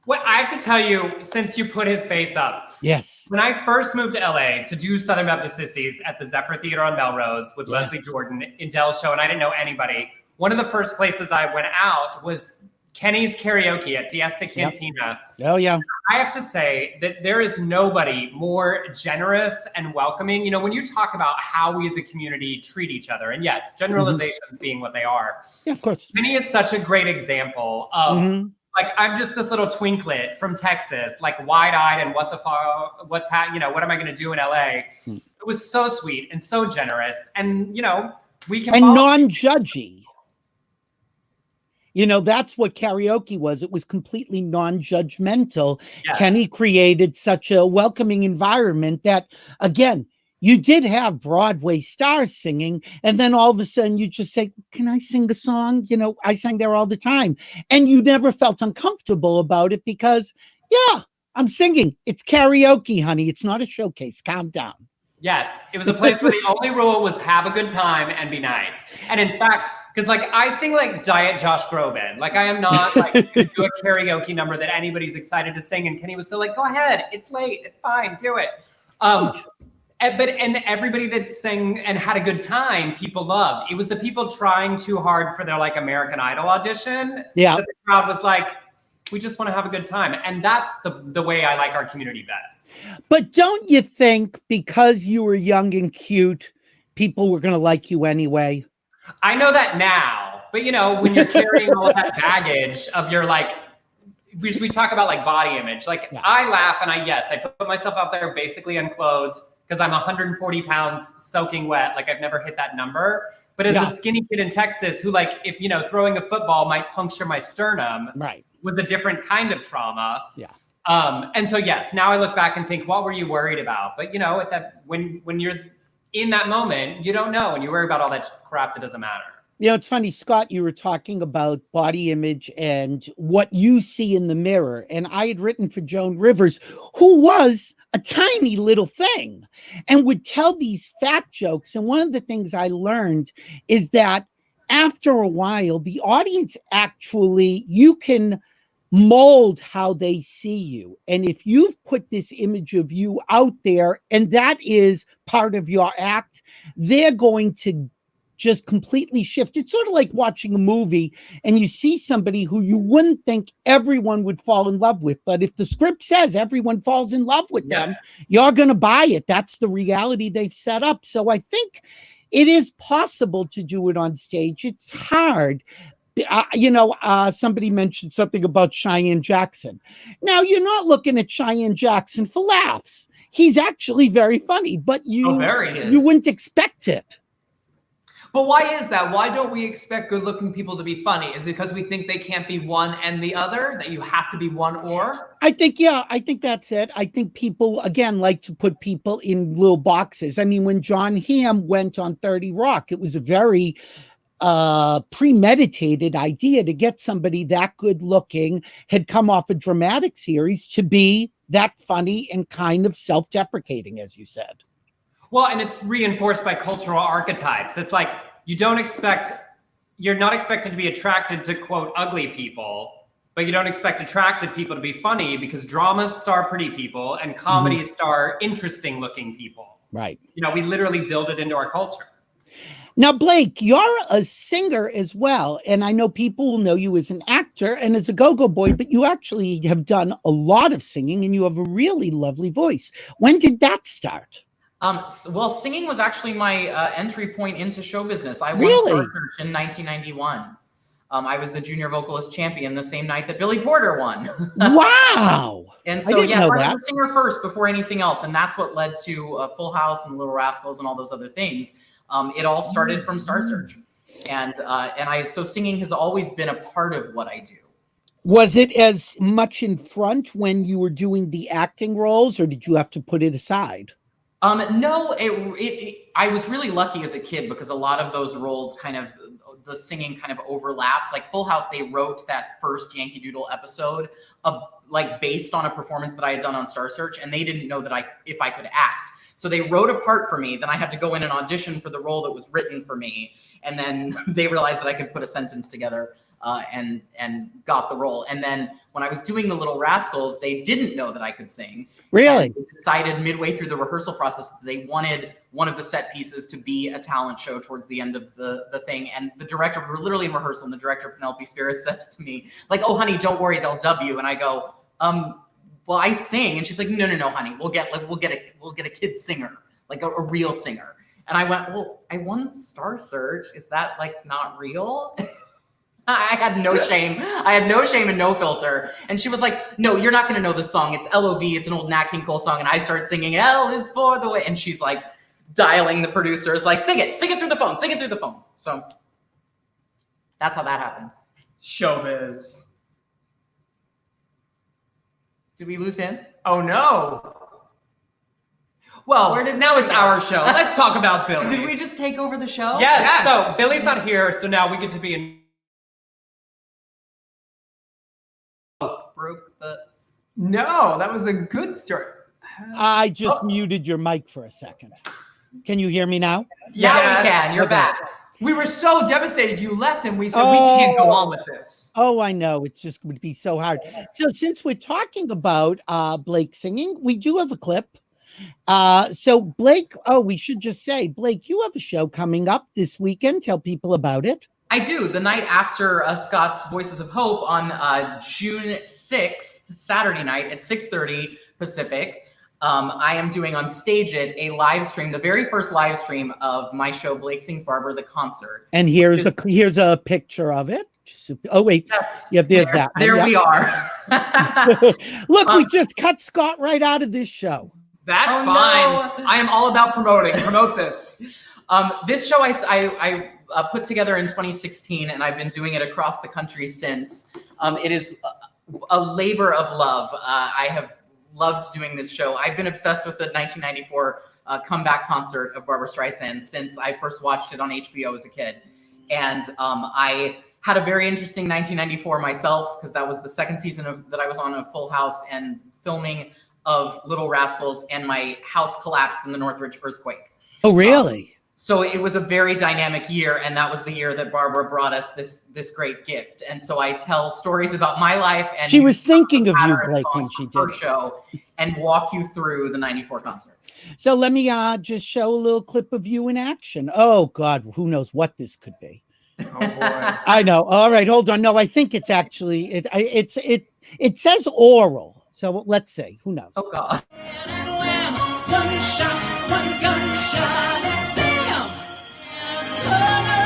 Well, I have to tell you, since you put his face up. Yes. When I first moved to LA to do Southern Baptist Sissies at the Zephyr Theater on Melrose with Leslie Jordan in Dell's show, and I didn't know anybody, one of the first places I went out was Kenny's karaoke at Fiesta Cantina. Oh, yeah. I have to say that there is nobody more generous and welcoming. When you talk about how we as a community treat each other, and yes, generalizations being what they are. Yeah, of course. Kenny is such a great example of like, I'm just this little twinklet from Texas, like wide-eyed and what am I going to do in LA? It was so sweet and so generous. And, we can. And non-judgy. That's what karaoke was. It was completely non-judgmental. Yes. Kenny created such a welcoming environment that, again, you did have Broadway stars singing, and then all of a sudden you just say, can I sing a song? I sang there all the time. And you never felt uncomfortable about it because, yeah, I'm singing. It's karaoke, honey. It's not a showcase. Calm down. Yes, it was a place where the only rule was have a good time and be nice. And in fact, because like I sing like Diet Josh Groban, like I am not like gonna do a karaoke number that anybody's excited to sing. And Kenny was still like, go ahead, it's late, it's fine, do it. And everybody that sang and had a good time, people loved. It was the people trying too hard for their like American Idol audition. Yeah, that the crowd was like, we just want to have a good time. And that's the way I like our community best. But don't you think because you were young and cute, people were going to like you anyway? I know that now, but when you're carrying all of that baggage of your like, we talk about like body image. Like I laugh and I put myself out there basically unclothed because I'm 140 pounds soaking wet. Like I've never hit that number. But as a skinny kid in Texas who like, if, throwing a football might puncture my sternum, was a different kind of trauma. Yeah. And so, yes, now I look back and think, what were you worried about? But, at that, when you're in that moment, you don't know, and you worry about all that crap that doesn't matter. It's funny, Scott, you were talking about body image and what you see in the mirror. And I had written for Joan Rivers, who was a tiny little thing and would tell these fat jokes. And one of the things I learned is that after a while, the audience actually, you can mold how they see you. And if you've put this image of you out there and that is part of your act, they're going to just completely shift. It's sort of like watching a movie and you see somebody who you wouldn't think everyone would fall in love with. But if the script says everyone falls in love with them, you're going to buy it. That's the reality they've set up. So I think it is possible to do it on stage. It's hard. Somebody mentioned something about Cheyenne Jackson. Now, you're not looking at Cheyenne Jackson for laughs. He's actually very funny, but you wouldn't expect it. But why is that? Why don't we expect good-looking people to be funny? Is it because we think they can't be one and the other, that you have to be one or? I think that's it. I think people, again, like to put people in little boxes. I mean, when John Hamm went on 30 Rock, it was a very premeditated idea to get somebody that good-looking, had come off a dramatic series, to be that funny and kind of self-deprecating, as you said. Well, and it's reinforced by cultural archetypes. It's like you're not expected to be attracted to, quote, ugly people, but you don't expect attracted people to be funny, because dramas star pretty people and comedies star interesting looking people. Right. We literally build it into our culture. Now, Blake, you're a singer as well. And I know people will know you as an actor and as a go-go boy, but you actually have done a lot of singing and you have a really lovely voice. When did that start? Well, singing was actually my entry point into show business. I won Star Search in 1991. I was the junior vocalist champion the same night that Billy Porter won. Wow! And so, I was a singer first before anything else, and that's what led to Full House and Little Rascals and all those other things. It all started from Star Search, so singing has always been a part of what I do. Was it as much in front when you were doing the acting roles, or did you have to put it aside? No, I was really lucky as a kid because a lot of those roles the singing kind of overlapped. Like Full House, they wrote that first Yankee Doodle episode based on a performance that I had done on Star Search, and they didn't know if I could act. So they wrote a part for me, then I had to go in and audition for the role that was written for me, and then they realized that I could put a sentence together and got the role. And then when I was doing the Little Rascals, they didn't know that I could sing. Really? They decided midway through the rehearsal process that they wanted one of the set pieces to be a talent show towards the end of the thing. And the director, we were literally in rehearsal, and the director, Penelope Spheris, says to me, like, "Oh, honey, don't worry, they'll dub you." And I go, well, I sing. And she's like, no, honey, we'll get a kid singer, like a real singer. And I went, well, I won Star Search. Is that not real? I had no shame. I had no shame and no filter. And she was like, no, you're not going to know the song. It's L.O.V. It's an old Nat King Cole song. And I start singing, L is for the way. And she's like dialing the producers, like, sing it through the phone. So that's how that happened. Showbiz. Did we lose him? Oh, no. Well, now it's our show. Let's talk about Billy. Did we just take over the show? Yes. So Billy's not here, so now we get to be in. Broke the... No, that was a good start. I just muted your mic for a second. Can you hear me now? Yeah, we can. You're back. We were so devastated you left, and we said we can't go on with this. Oh, I know. It just would be so hard. So since we're talking about Blake singing, we do have a clip. So Blake, we should just say, Blake, you have a show coming up this weekend. Tell people about it. I do. The night after Scott's Voices of Hope on June 6th, Saturday night at 6:30 Pacific, I am doing on Stage It a live stream, the very first live stream of my show, Blake Sings Barber, the concert. And here's a picture of it. Oh, wait. Yes. Yeah, there's that. There we are. Look, we just cut Scott right out of this show. That's fine. No. I am all about promoting. Promote this. This show I put together in 2016, and I've been doing it across the country since. It is a labor of love. I have loved doing this show. I've been obsessed with the 1994 comeback concert of Barbra Streisand since I first watched it on HBO as a kid. And I had a very interesting 1994 myself, because that was the second season that I was on of Full House and filming of Little Rascals, and my house collapsed in the Northridge earthquake. Oh, really? So it was a very dynamic year, and that was the year that Barbara brought us this great gift. And so I tell stories about my life, and She was thinking of you, Blake, when she did her show, and walk you through the '94 concert. So let me just show a little clip of you in action. Oh God, who knows what this could be? Oh boy. I know. All right, hold on. No, I think it's actually it says oral. So let's see. Who knows? Oh God. One gunshot, and bam! It's color,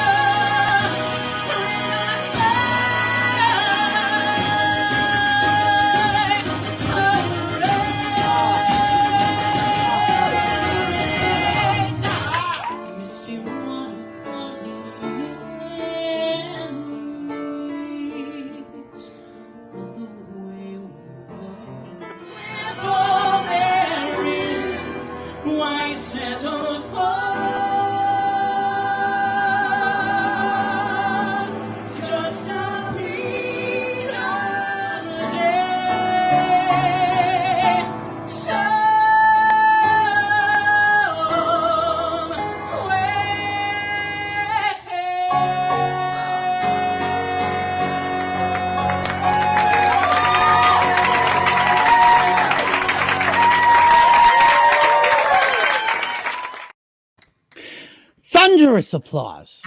misty water caught in memories of the way we were. With all there is, why settle for just a piece of the day? Thunderous applause.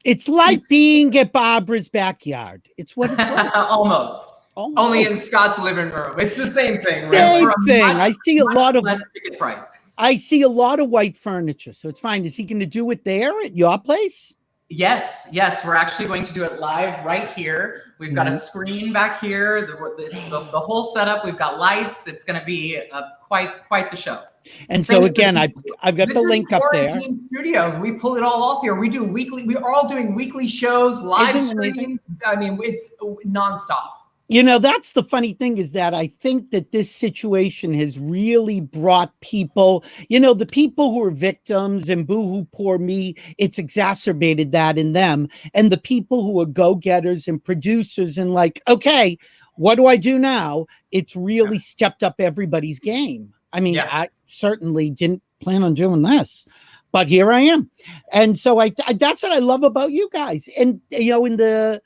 It's like being at Barbara's backyard. It's what it's like. Almost. Almost. Only in Scott's living room. It's the same thing. Right? Same For a thing. much- I see a lot of Less ticket price. I see a lot of white furniture, so it's fine. Is he going to do it there at your place? Yes, we're actually going to do it live right here. We've got a screen back here. The whole setup. We've got lights. It's going to be quite the show. And so again, I've got the link up there. Quarantine Studios. We pull it all off here. We do weekly. We are all doing weekly shows, live Isn't it streams. I mean, it's nonstop. You know, that's the funny thing is that I think that this situation has really brought people, you know, the people who are victims and boo-hoo, poor me, it's exacerbated that in them. And the people who are go-getters and producers and like, okay, what do I do now? It's really stepped up everybody's game. I mean, Yeah. I certainly didn't plan on doing this, but here I am. And so I that's what I love about you guys. And, you know,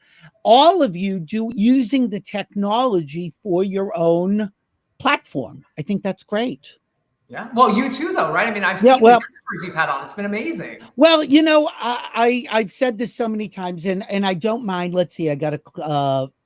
all of you using the technology for your own platform. I think that's great. Yeah. Well, you too, though, right? I mean, I've Yeah, seen well- the experts you've had on. It's been amazing. Well, you know, I've said this so many times, and I don't mind. Let's see, I got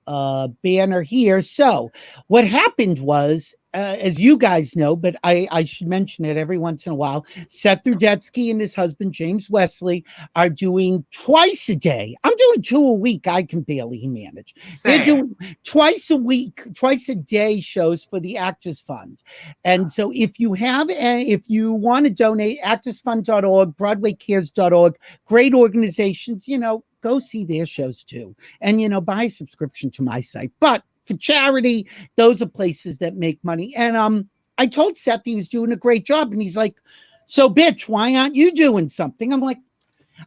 a banner here. So what happened was, as you guys know, but I should mention it every once in a while, Seth Rudetsky and his husband, James Wesley, are doing twice a day. I'm doing 2 a week. I can barely manage. They're doing twice a week, twice a day shows for the Actors Fund. And so if you want to donate, actorsfund.org, broadwaycares.org, great organizations, you know, go see their shows too. And, you know, buy a subscription to my site. But for charity, those are places that make money. And I told Seth he was doing a great job. And he's like, so bitch, why aren't you doing something? I'm like,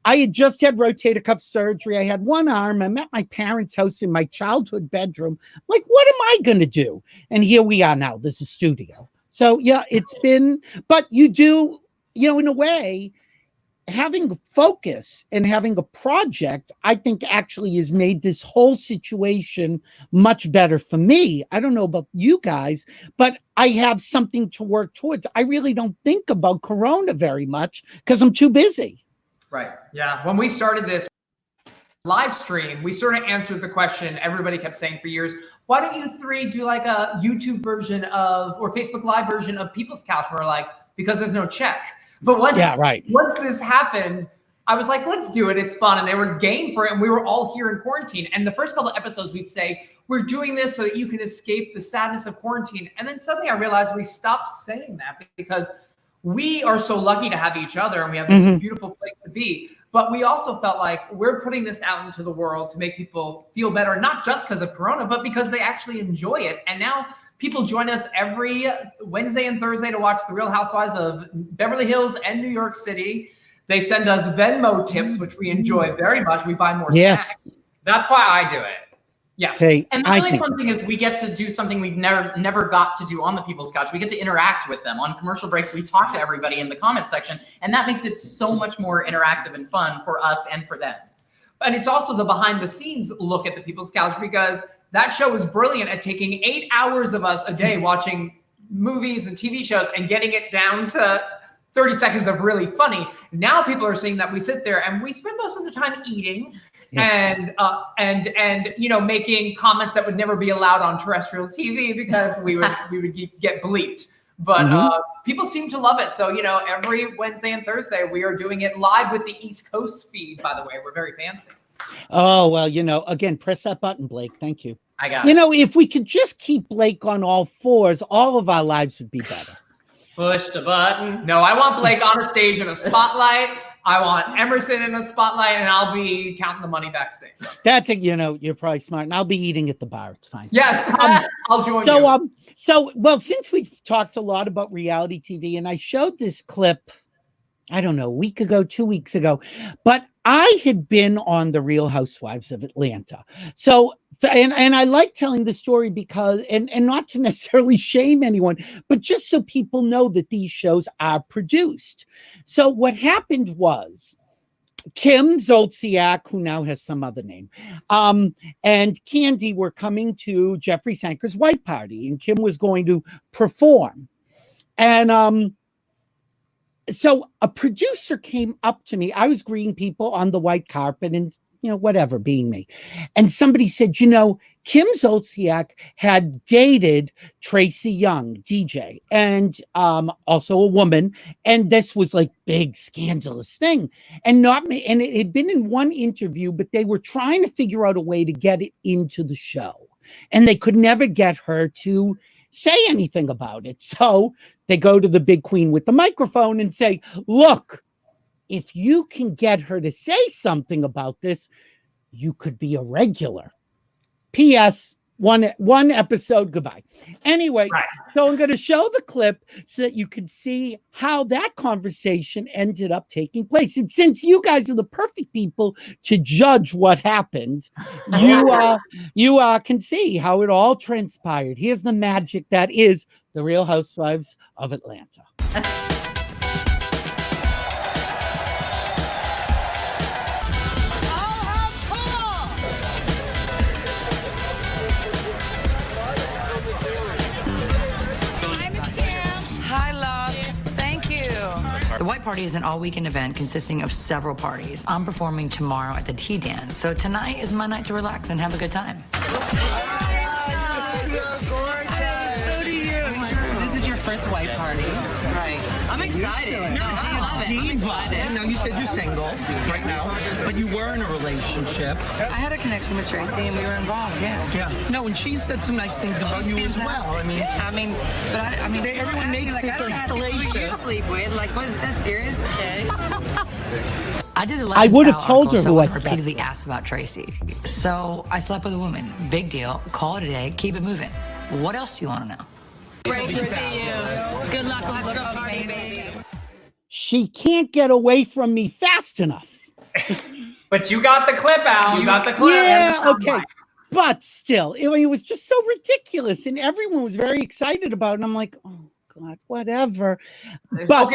I had just had rotator cuff surgery. I had one arm. I'm at my parents' house in my childhood bedroom. I'm like, what am I going to do? And here we are now. There's a studio. So yeah, it's been, but you do, you know, in a way, having a focus and having a project, I think actually has made this whole situation much better for me. I don't know about you guys, but I have something to work towards. I really don't think about Corona very much because I'm too busy. Right. Yeah. When we started this live stream, we sort of answered the question everybody kept saying for years, why don't you three do like a YouTube version of, or Facebook Live version of People's Couch? We're like, because there's no check. But once this happened, I was like, let's do it. It's fun. And they were game for it. And we were all here in quarantine. And the first couple of episodes, we'd say, we're doing this so that you can escape the sadness of quarantine. And then suddenly I realized we stopped saying that because we are so lucky to have each other and we have this beautiful place to be. But we also felt like we're putting this out into the world to make people feel better, not just because of Corona, but because they actually enjoy it. And now people join us every Wednesday and Thursday to watch The Real Housewives of Beverly Hills and New York City. They send us Venmo tips, which we enjoy very much. We buy more snacks. That's why I do it. Yeah. And the really fun thing is we get to do something we've never got to do on the People's Couch. We get to interact with them. On commercial breaks, we talk to everybody in the comment section, and that makes it so much more interactive and fun for us and for them. And it's also the behind the scenes look at the People's Couch, because that show is brilliant at taking 8 hours of us a day watching movies and TV shows and getting it down to 30 seconds of really funny. Now people are seeing that we sit there and we spend most of the time eating and making comments that would never be allowed on terrestrial TV because we would get bleeped. But people seem to love it. So, every Wednesday and Thursday, we are doing it live with the East Coast feed, by the way. We're very fancy. Oh, well, again, press that button, Blake. Thank you. I got it. If we could just keep Blake on all fours, all of our lives would be better. Push the button. No, I want Blake on a stage in a spotlight. I want Emerson in a spotlight, and I'll be counting the money backstage. That's it. You're probably smart, and I'll be eating at the bar. It's fine. Yes, I'll join you. Well, since we've talked a lot about reality TV, and I showed this clip, I don't know, a week ago, 2 weeks ago, but I had been on The Real Housewives of Atlanta. So, and I like telling the story because, and not to necessarily shame anyone, but just so people know that these shows are produced. So what happened was Kim Zolciak, who now has some other name, and Candy were coming to Jeffrey Sanker's white party, and Kim was going to perform. And so a producer came up to me. I was greeting people on the white carpet and, whatever, being me. And somebody said, Kim Zolciak had dated Tracy Young, DJ, and also a woman. And this was like big scandalous thing. And it had been in one interview, but they were trying to figure out a way to get it into the show. And they could never get her to say anything about it. So they go to the big queen with the microphone and say, look, if you can get her to say something about this, you could be a regular. P.S. One episode, goodbye. Anyway, So I'm going to show the clip so that you can see how that conversation ended up taking place. And since you guys are the perfect people to judge what happened, you can see how it all transpired. Here's the magic that is The Real Housewives of Atlanta. The White Party is an all-weekend event consisting of several parties. I'm performing tomorrow at the Tea Dance, so tonight is my night to relax and have a good time. So do you. This is your first white party. Right. I'm excited. I'm excited. Now, you said you're single right now, but you were in a relationship. I had a connection with Tracy, and we were involved, Yeah. No, and she said some nice things about you as well. Everyone makes it like salacious. You sleep with, was that serious? Okay. I did the I would have told her who I slept repeatedly asked about Tracy. So I slept with a woman. Big deal. Call it a day. Keep it moving. What else do you want to know? Great to see you. Good luck on the party, baby. She can't get away from me fast enough. But you got the clip out. You got the clip. Yeah, okay. But still, it was just so ridiculous. And everyone was very excited about it. And I'm like, oh, God, whatever. But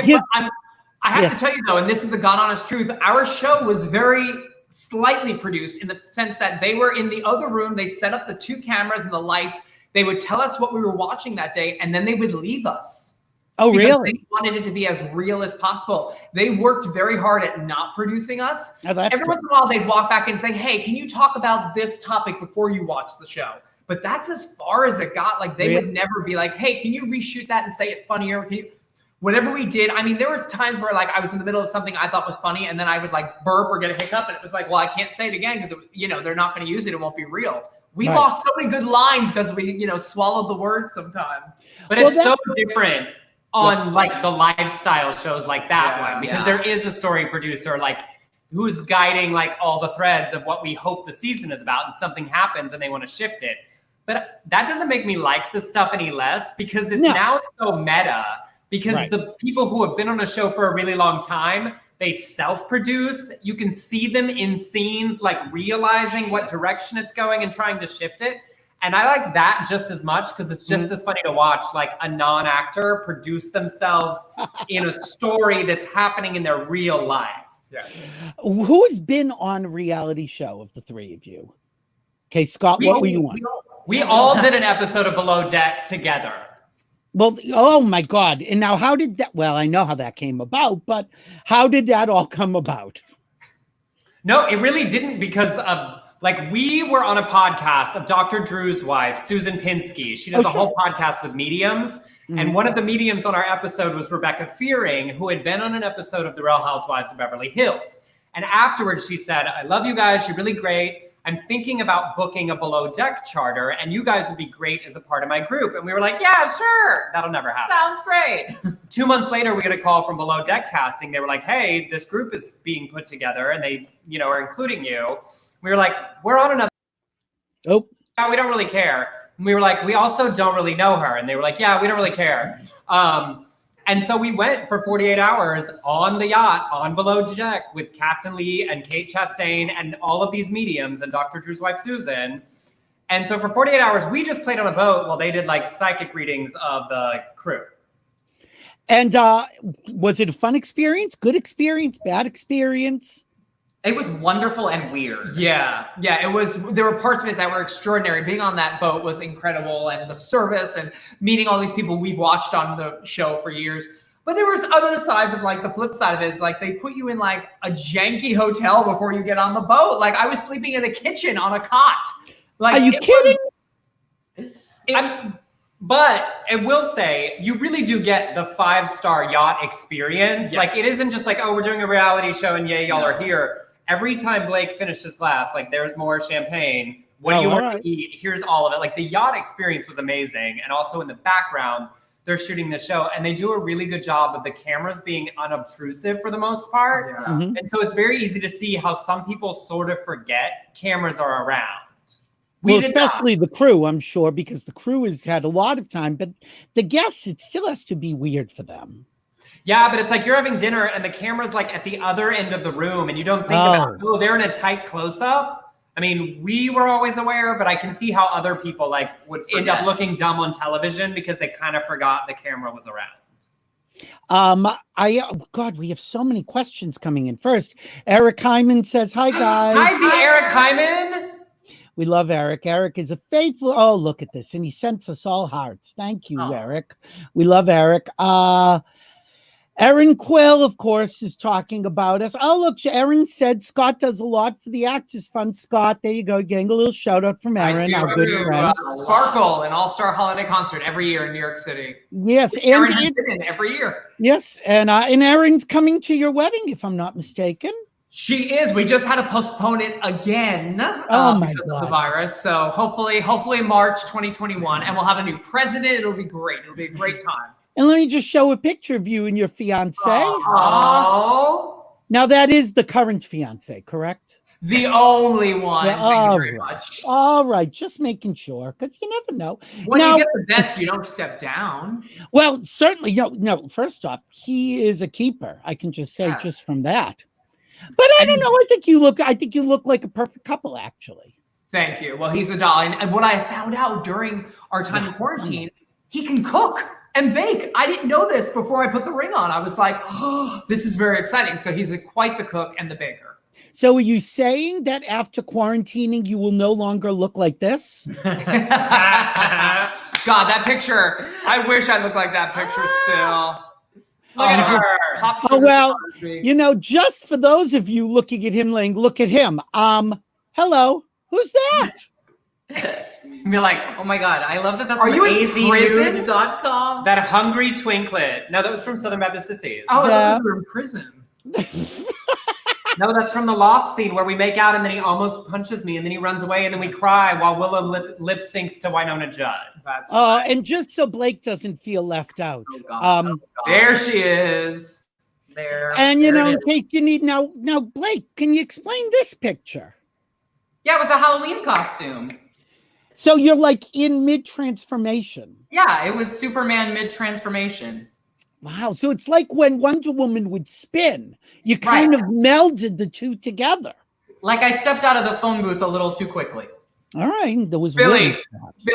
I have to tell you, though, and this is the God honest truth, our show was very slightly produced in the sense that they were in the other room. They'd set up the 2 cameras and the lights. They would tell us what we were watching that day, and then they would leave us. Oh, really? They wanted it to be as real as possible. They worked very hard at not producing us. Oh, Every once in a while, they'd walk back and say, hey, can you talk about this topic before you watch the show? But that's as far as it got. They would never be like, hey, can you reshoot that and say it funnier? Whatever we did, there were times where I was in the middle of something I thought was funny, and then I would burp or get a hiccup, and it was well, I can't say it again because they're not going to use it. It won't be real. We lost so many good lines because we swallowed the words sometimes. But it's so different on the lifestyle shows like that one, because there is a story producer who's guiding all the threads of what we hope the season is about, and something happens and they want to shift it. But that doesn't make me like this stuff any less, because it's now so meta, because the people who have been on a show for a really long time, they self-produce. You can see them in scenes, like realizing what direction it's going and trying to shift it. And I like that just as much because it's just as funny to watch like a non-actor produce themselves in a story that's happening in their real life. Yeah. Who has been on a reality show of the three of you? Okay, Scott, what were you on? We all did an episode of Below Deck together. Well, oh my God. And now how did that, well, I know how that came about, but how did that all come about? No, it really didn't because of, like, we were on a podcast of Dr. Drew's wife, Susan Pinsky. She does a whole podcast with mediums. And one of the mediums on our episode was Rebecca Fearing, who had been on an episode of The Real Housewives of Beverly Hills. And afterwards, she said, I love you guys. You're really great. I'm thinking about booking a Below Deck charter, and you guys would be great as a part of my group. And we were like, yeah, sure. That'll never happen. Sounds great. 2 months later, we get a call from Below Deck casting. They were like, hey, this group is being put together, and they, are including you. We were like, we're on another. Oh. Yeah, we don't really care. And we were like, we also don't really know her. And they were like, yeah, we don't really care. And so we went for 48 hours on the yacht on Below Deck with Captain Lee and Kate Chastain and all of these mediums and Dr. Drew's wife, Susan. And so for 48 hours, we just played on a boat while they did like psychic readings of the crew. And was it a fun experience? Good experience? Bad experience? It was wonderful and weird. Yeah, it was. There were parts of it that were extraordinary. Being on that boat was incredible, and the service and meeting all these people we've watched on the show for years. But there was other sides of like the flip side of it is like they put you in like a janky hotel before you get on the boat. Like I was sleeping in a kitchen on a cot. Like, are you kidding? But I will say, you really do get the 5-star yacht experience. Yes. Like it isn't just like, oh, we're doing a reality show and yay, y'all are here. Every time Blake finished his glass, like there's more champagne. What do you want to eat? Here's all of it. Like the yacht experience was amazing. And also in the background, they're shooting the show and they do a really good job of the cameras being unobtrusive for the most part. Yeah. Mm-hmm. And so it's very easy to see how some people sort of forget cameras are around. Well, especially the crew, I'm sure, because the crew has had a lot of time, but the guests, it still has to be weird for them. Yeah, but it's like you're having dinner and the camera's like at the other end of the room and you don't think about, oh, they're in a tight close-up. I mean, we were always aware, but I can see how other people like would end up looking dumb on television because they kind of forgot the camera was around. God, we have so many questions coming in. First, Eric Hyman says, hi, guys. Hi, Eric Hyman. We love Eric. Eric is a faithful. Oh, look at this. And he sends us all hearts. Thank you, Eric. We love Eric. Erin Quill, of course, is talking about us. Oh, look, Erin said Scott does a lot for the Actors Fund. Scott, there you go. Getting a little shout out from Erin, our good friend. Sparkle, an all-star holiday concert every year in New York City. Yes, Erin has been in every year. Yes, and Erin's coming to your wedding, if I'm not mistaken. She is. We just had to postpone it again because of the virus. So hopefully March 2021, and we'll have a new president. It'll be great. It'll be a great time. And let me just show a picture of you and your fiance. Oh. Now that is the current fiance, correct? The only one. Yeah, Thank you very much. All right, just making sure, because you never know. When you get the best, you don't step down. Well, certainly, no. First off, he is a keeper. I can just say just from that. But I don't know. I think you look like a perfect couple, actually. Thank you. Well, he's a doll. And what I found out during our time in quarantine, he can cook and bake. I didn't know this before I put the ring on. I was like, oh, this is very exciting. So he's quite the cook and the baker. So are you saying that after quarantining, you will no longer look like this? God, that picture. I wish I looked like that picture still. Look at her. Oh, well, just for those of you looking at him, look at him. Hello, who's that? Be like, oh my God, I love that. That's Are you in aznude.com? That hungry twinklet. No, that was from Southern Baptist Sissies. Oh, that was in prison. No, that's from the loft scene where we make out and then he almost punches me and then he runs away and then we cry while Willow lip syncs to Winona Judd. And just so Blake doesn't feel left out. Oh God. There she is. There. And in case you need now, Blake, can you explain this picture? Yeah, it was a Halloween costume. So you're like in mid-transformation. Yeah, it was Superman mid-transformation. Wow. So it's like when Wonder Woman would spin, you kind of melded the two together. Like I stepped out of the phone booth a little too quickly. All right. There was Billy,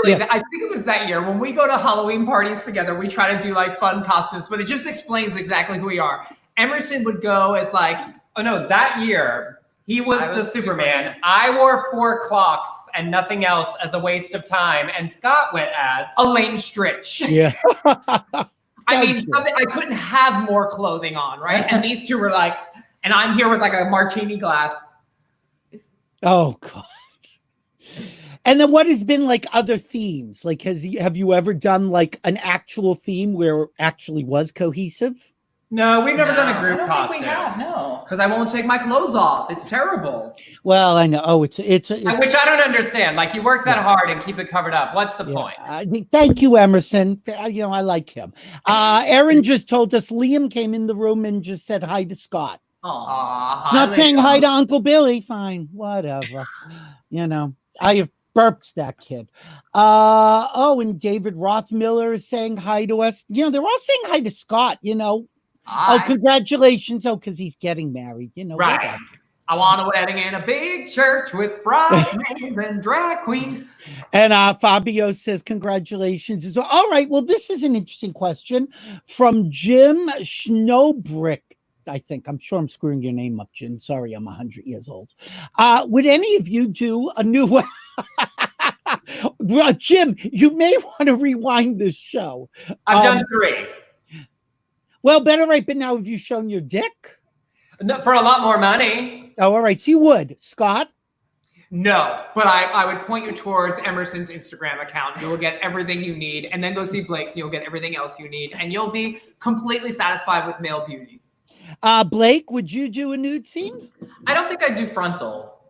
yes. I think it was that year when we go to Halloween parties together, we try to do like fun costumes, but it just explains exactly who we are. Emerson would go as like, oh no, that year he was the Superman. I wore 4 clocks and nothing else as a waste of time. And Scott went as Elaine Stritch. Yeah. I mean, I couldn't have more clothing on, right? And these two were like, and I'm here with like a martini glass. Oh God. And then what has been like other themes? Like, have you ever done like an actual theme where it actually was cohesive? No, we've never done a group I don't costume. think we have, no. Because I won't take my clothes off. It's terrible. Well, I know. Oh, it's which I don't understand. Like you work that hard and keep it covered up. What's the point? Thank you, Emerson. You know, I like him. Aaron just told us Liam came in the room and just said hi to Scott. He's not saying hi to Uncle Billy. Fine, whatever. You know, I have burped that kid. And David Rothmiller is saying hi to us. You know, they're all saying hi to Scott, you know. Oh, congratulations. Oh, because he's getting married, you know. Right. Whatever. I want a wedding in a big church with bridesmaids and drag queens. And Fabio says, congratulations. All right. Well, this is an interesting question from Jim Schnowbrick. I think. I'm sure I'm screwing your name up, Jim. Sorry, I'm 100 years old. Would any of you do a new one? Well, Jim, you may want to rewind this show. I've done 3. Well, better right, but now have you shown your dick? No, for a lot more money. Oh, all right. So you would. Scott? No, but I would point you towards Emerson's Instagram account. You will get everything you need, and then go see Blake's, and you'll get everything else you need, and you'll be completely satisfied with male beauty. Blake, would you do a nude scene? I don't think I'd do frontal.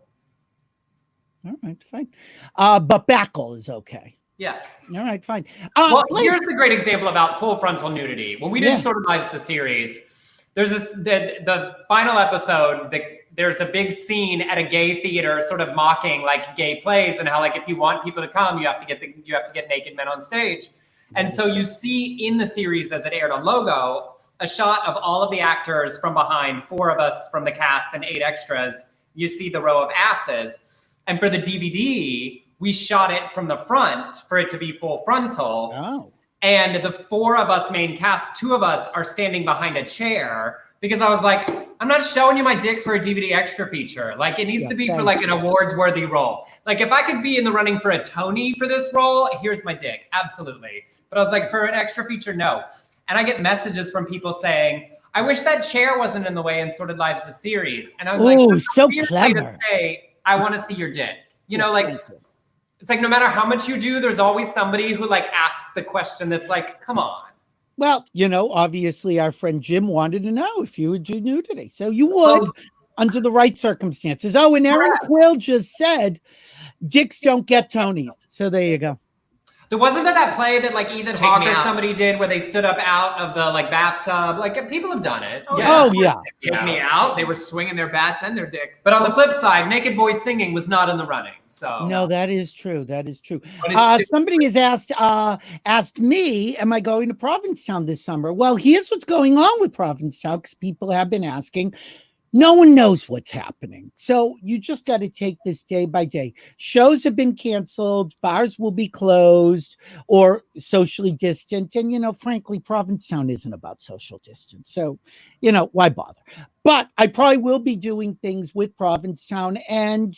All right, fine. But backle is okay. Yeah. All right, fine. Well, Blake. here's a great example about full frontal nudity. When we did Sortalize the series, there's the final episode, there's a big scene at a gay theater sort of mocking like gay plays and how like if you want people to come, you have to get naked men on stage. And so you see in the series as it aired on Logo, a shot of all of the actors from behind, 4 of us from the cast and 8 extras. You see the row of asses. And for the DVD, we shot it from the front for it to be full frontal. Oh. And the 4 of us main cast, 2 of us are standing behind a chair because I was like, I'm not showing you my dick for a DVD extra feature. Like it needs to be for like an awards worthy role. Like if I could be in the running for a Tony for this role, here's my dick. Absolutely. But I was like, for an extra feature, no. And I get messages from people saying, I wish that chair wasn't in the way in Sorted Lives the series. And I was like, that's so a weird way clever. to say, I want to see your dick. You know, like it's like no matter how much you do, there's always somebody who like asks the question that's like, come on. Well, you know, obviously our friend Jim wanted to know if you would do nudity. So you would under the right circumstances. Oh, and Aaron Quill just said dicks don't get Tonys. So there you go. There wasn't that play that like Ethan Hawke or somebody did where they stood up out of the like bathtub. Like people have done it. Oh yeah. Take me out. They were swinging their bats and their dicks. But on the flip side, Naked Boys Singing was not in the running. So no, that is true. That is true. Somebody has asked me, am I going to Provincetown this summer? Well, here's what's going on with Provincetown because people have been asking. No one knows what's happening. So you just got to take this day by day. Shows have been canceled. Bars will be closed or socially distant. And, you know, frankly, Provincetown isn't about social distance. So, you know, why bother? But I probably will be doing things with Provincetown. And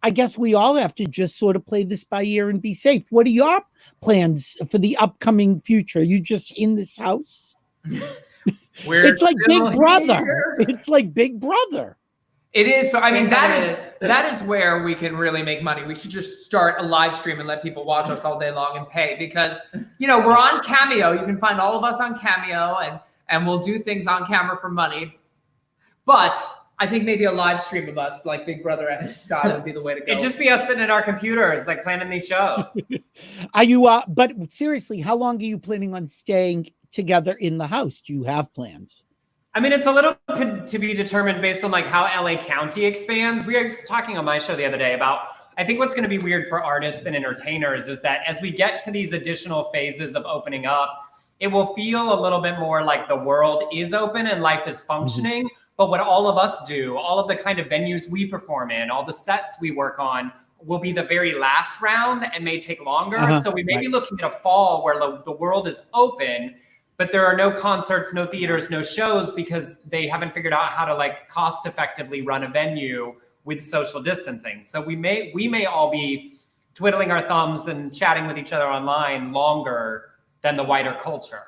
I guess we all have to just sort of play this by ear and be safe. What are your plans for the upcoming future? Are you just in this house? It's like Big Brother. Here. It's like Big Brother. It is. So I mean, that is where we can really make money. We should just start a live stream and let people watch us all day long and pay because, you know, we're on Cameo. You can find all of us on Cameo and we'll do things on camera for money. But I think maybe a live stream of us, like Big Brother-esque style, would be the way to go. It'd just be us sitting at our computers, like planning these shows. Are you? But seriously, how long are you planning on staying together in the house? Do you have plans? I mean, it's a little bit to be determined based on like how LA County expands. We were just talking on my show the other day about, I think what's going to be weird for artists and entertainers is that as we get to these additional phases of opening up, it will feel a little bit more like the world is open and life is functioning. But what all of us do, all of the kind of venues we perform in, all the sets we work on, will be the very last round and may take longer. So we may be looking at a fall where the world is open, but there are no concerts, no theaters, no shows, because they haven't figured out how to like cost effectively run a venue with social distancing. So we may all be twiddling our thumbs and chatting with each other online longer than the wider culture.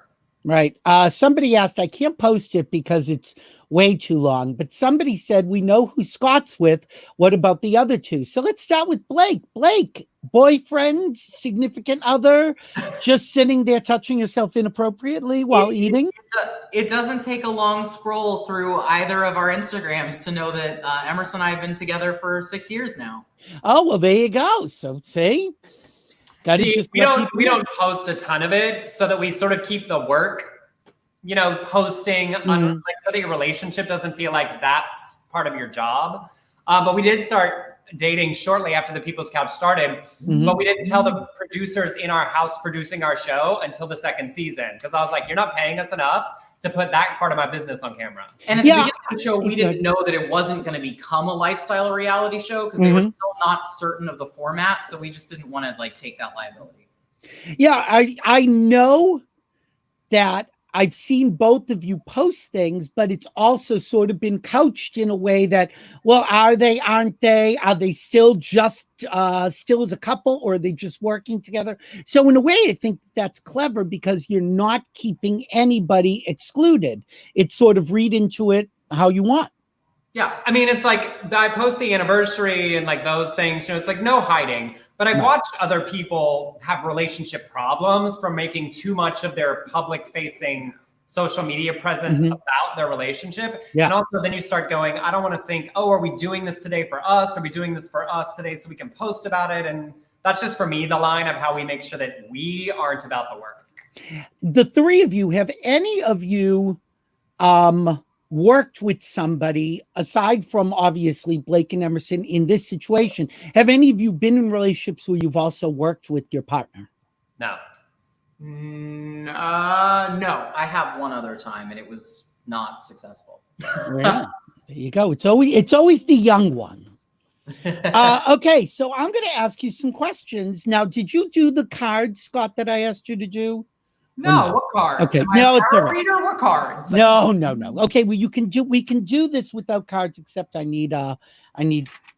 Right. Somebody asked, I can't post it because it's way too long, but somebody said, we know who Scott's with. What about the other two? So let's start with Blake. Blake, boyfriend, significant other, just sitting there touching yourself inappropriately while eating? It doesn't take a long scroll through either of our Instagrams to know that Emerson and I have been together for 6 years now. Oh, well, there you go. So see? We don't post a ton of it so that we sort of keep the work, posting on, like, so that your relationship doesn't feel like that's part of your job. But we did start dating shortly after the People's Couch started, but we didn't tell the producers in our house producing our show until the second season, because I was like, you're not paying us enough to put that part of my business on camera. And at the beginning of the show, we didn't know that it wasn't going to become a lifestyle reality show, because they were still not certain of the format. So we just didn't want to like take that liability. Yeah, I know that I've seen both of you post things, but it's also sort of been couched in a way that, well, are they, aren't they? Are they still just still as a couple, or are they just working together? So in a way, I think that's clever, because you're not keeping anybody excluded. It's sort of read into it how you want. Yeah, I mean, it's like I post the anniversary and like those things, it's like no hiding. But I've watched other people have relationship problems from making too much of their public-facing social media presence about their relationship. And also then you start going, I don't want to think, oh, are we doing this today for us? Are we doing this for us today so we can post about it? And that's just, for me, the line of how we make sure that we aren't about the work. The three of you, have any of you worked with somebody, aside from obviously Blake and Emerson, in this situation? Have any of you been in relationships where you've also worked with your partner? No. No, I have one other time, and it was not successful. Yeah, there you go. It's always the young one. Okay, so I'm going to ask you some questions now. Did you do the cards, Scott, that I asked you to do? No, what cards? Okay, no, it's not. Reader, what cards? No. Okay, well, we can do this without cards, except I need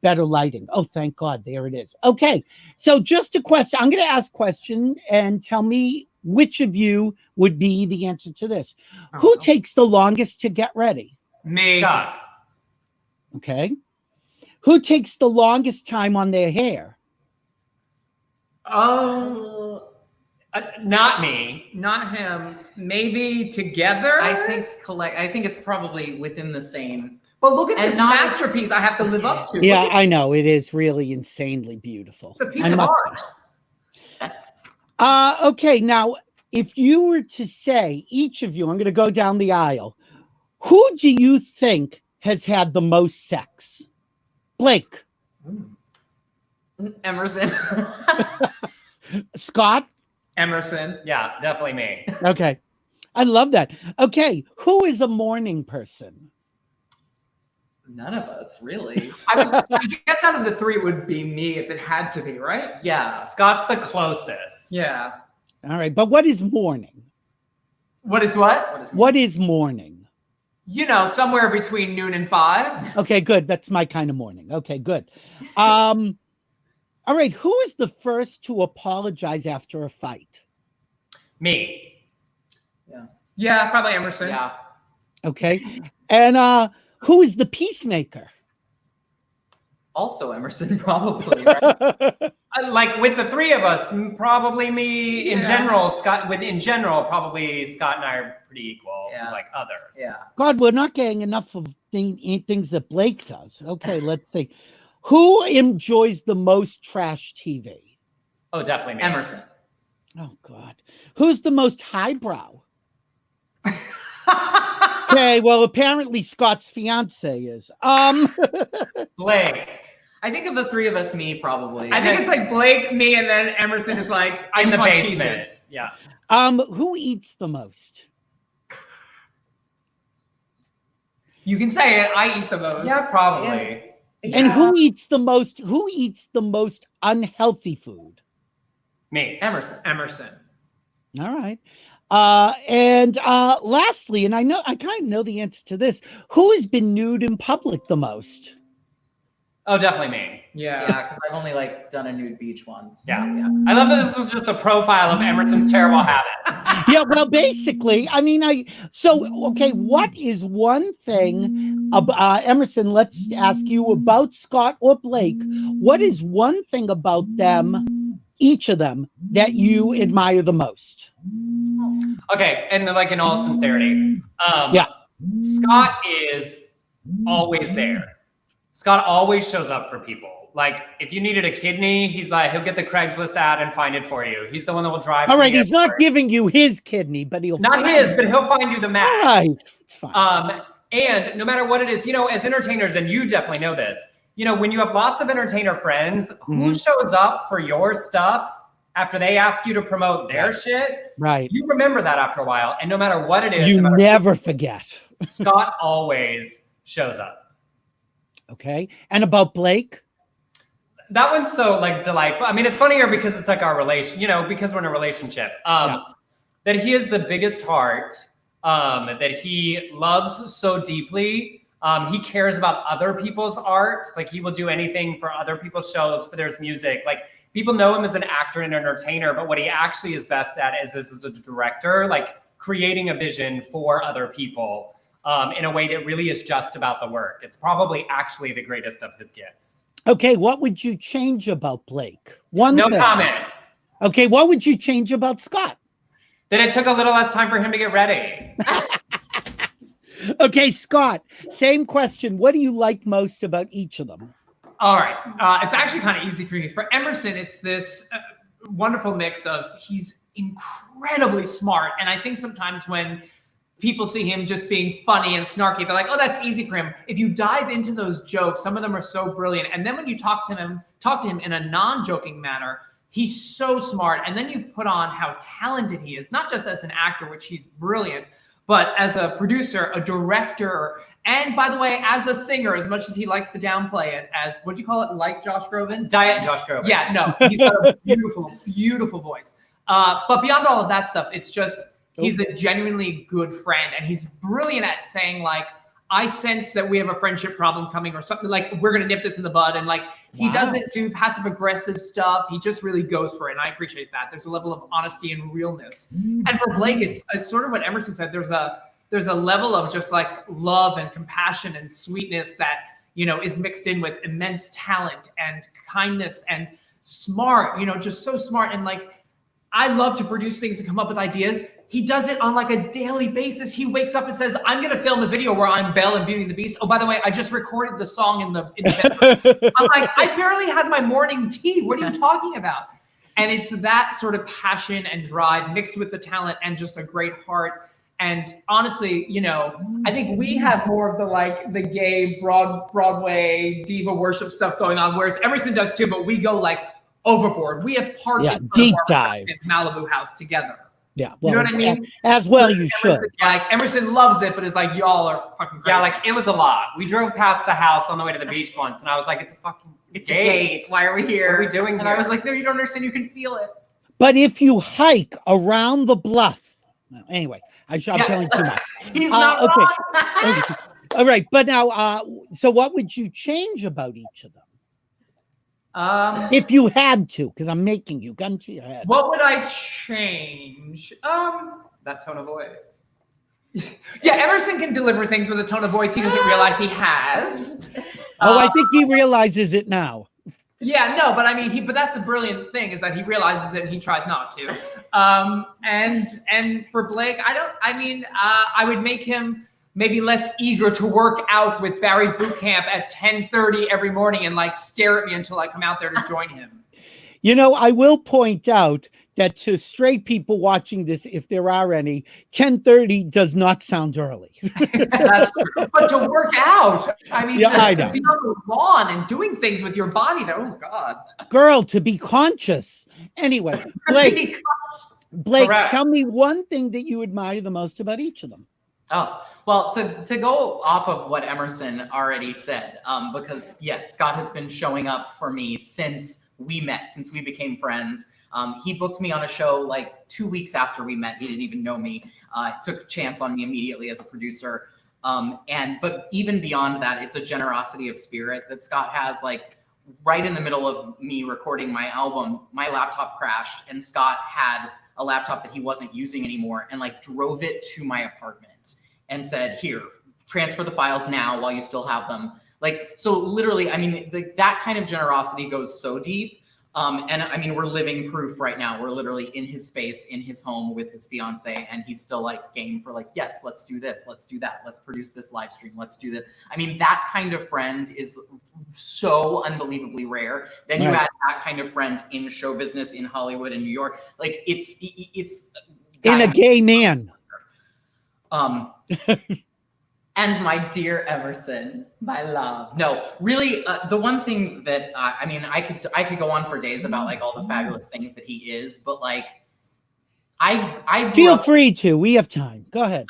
better lighting. Oh, thank God, there it is. Okay, so just a question. I'm going to ask question and tell me which of you would be the answer to this. Who takes the longest to get ready? Me. Scott. Okay. Who takes the longest time on their hair? Not me. Not him. Maybe together? I think it's probably within the same. But look at this masterpiece I have to live up to. Yeah, I know. It is really insanely beautiful. It's a piece of art. Okay, now, if you were to say, each of you, I'm going to go down the aisle, who do you think has had the most sex? Blake. Emerson. Scott. Emerson. Yeah, definitely me. Okay. I love that. Okay. Who is a morning person? None of us, really. I guess out of the three, it would be me if it had to be, right? Yeah. Scott's the closest. Yeah. All right. But what is morning? What is what? What is morning? Somewhere between noon and 5. Okay, good. That's my kind of morning. Okay, good. All right. Who is the first to apologize after a fight? Me. Yeah, probably Emerson. Yeah. Okay. And who is the peacemaker? Also Emerson, probably. Right? Like with the three of us, probably me. In general, Scott. In general, probably Scott and I are pretty equal. Like others. Yeah. God, we're not getting enough of things that Blake does. Okay, let's see. Who enjoys the most trash TV? Oh, definitely me. Emerson. Oh God. Who's the most highbrow? Okay, well, apparently Scott's fiance is. Blake. I think of the three of us, me probably. I think it's like Blake, me, and then Emerson is like, I In just the want basement. Cheez-Its. Yeah. Who eats the most? You can say it. I eat the most. Yeah, probably. And who eats the most? Who eats the most unhealthy food? Me. Emerson. Emerson. All right. And lastly, and I kind of know the answer to this. Who has been nude in public the most? Oh, definitely me. Yeah. Yeah, because I've only like done a nude beach once. Yeah. I love that this was just a profile of Emerson's terrible habits. Yeah, well, basically, I mean, okay, what is one thing, Emerson, let's ask you about Scott or Blake. What is one thing about them, each of them, that you admire the most? Okay, and like in all sincerity, Yeah. Scott is always there. Scott always shows up for people. Like if you needed a kidney, he's like, he'll get the Craigslist ad and find it for you. He's the one that will drive. All to right, the he's not airport. giving you his kidney, but he'll Not his, but he'll find you the match. All right, it's fine. And no matter what it is, as entertainers, and you definitely know this, when you have lots of entertainer friends, who shows up for your stuff after they ask you to promote their shit? Right. You remember that after a while. And no matter what it is, You no matter never forget. Scott always shows up. Okay. And about Blake? That one's so like delightful. I mean, it's funnier because it's like our relation, because we're in a relationship. That he has the biggest heart, that he loves so deeply. He cares about other people's art. Like he will do anything for other people's shows, for their music. Like people know him as an actor and entertainer, but what he actually is best at is as a director, like creating a vision for other people in a way that really is just about the work. It's probably actually the greatest of his gifts. Okay, what would you change about Blake? No comment. Okay, what would you change about Scott? That it took a little less time for him to get ready. Okay, Scott, same question. What do you like most about each of them? All right. It's actually kind of easy for me. For Emerson, it's this wonderful mix of he's incredibly smart. And I think sometimes when people see him just being funny and snarky, they're like, oh, that's easy for him. If you dive into those jokes, some of them are so brilliant. And then when you talk to him in a non-joking manner, he's so smart. And then you put on how talented he is, not just as an actor, which he's brilliant, but as a producer, a director, and by the way, as a singer, as much as he likes to downplay it as, what do you call it, like Josh Groban? Diet Josh Groban. Yeah, no, he's got a beautiful, beautiful voice. But beyond all of that stuff, it's just, he's a genuinely good friend, and he's brilliant at saying, like, I sense that we have a friendship problem coming or something, like we're going to nip this in the bud. And like, he doesn't do passive aggressive stuff. He just really goes for it. And I appreciate that. There's a level of honesty and realness. And for Blake, it's sort of what Emerson said. There's a level of just like love and compassion and sweetness that, is mixed in with immense talent and kindness and smart, just so smart. And like, I love to produce things and come up with ideas. He does it on like a daily basis. He wakes up and says, I'm going to film a video where I'm Belle and Beauty and the Beast. Oh, by the way, I just recorded the song in the bedroom. I'm like, I barely had my morning tea. What are you talking about? And it's that sort of passion and drive mixed with the talent and just a great heart. And honestly, I think we have more of the gay Broadway diva worship stuff going on, whereas Emerson does too, but we go like overboard. We have parked deep dive Malibu house together. Yeah, well, you know what I mean? As well, you should. Like Emerson loves it, but it's like y'all are fucking crazy. Yeah, like it was a lot. We drove past the house on the way to the beach once, and I was like, "It's a gate. Why are we here? What are we doing here?" And I was like, "No, you don't understand. You can feel it." But if you hike around the bluff, anyway, I'm telling too much. He's not wrong. Okay. All right, but now, so what would you change about each of them? If you had to, because I'm making you gun to your head. What would I change? That tone of voice. Yeah, Emerson can deliver things with a tone of voice he doesn't realize he has. I think he realizes it now. Yeah, no, but I mean, but that's the brilliant thing is that he realizes it and he tries not to. And for Blake, I would make him maybe less eager to work out with Barry's boot camp at 10:30 every morning and like stare at me until I come out there to join him. I will point out that to straight people watching this, if there are any, 10:30 does not sound early. That's true. But to work out, I mean, Yeah, I to know. be on the lawn and doing things with your body, oh God. Girl, to be conscious. Anyway, Blake, Correct. tell me one thing that you admire the most about each of them. Oh, well, to go off of what Emerson already said, because yes, Scott has been showing up for me since we met, since we became friends. He booked me on a show like 2 weeks after we met. He didn't even know me. Took a chance on me immediately as a producer. But even beyond that, it's a generosity of spirit that Scott has. Like right in the middle of me recording my album, my laptop crashed, and Scott had a laptop that he wasn't using anymore and like drove it to my apartment and said, here, transfer the files now while you still have them. Like, so literally, I mean, that kind of generosity goes so deep. And I mean, we're living proof right now. We're literally in his space, in his home with his fiance, and he's still like game for like, yes, let's do this, let's do that, let's produce this live stream, let's do this. I mean, that kind of friend is so unbelievably rare. Then you add that kind of friend in show business in Hollywood and New York, like it's in a gay man. And my dear Emerson, my love. No, really, the one thing that I mean, I could go on for days about like all the fabulous things that he is, but like, I feel free to. We have time. Go ahead.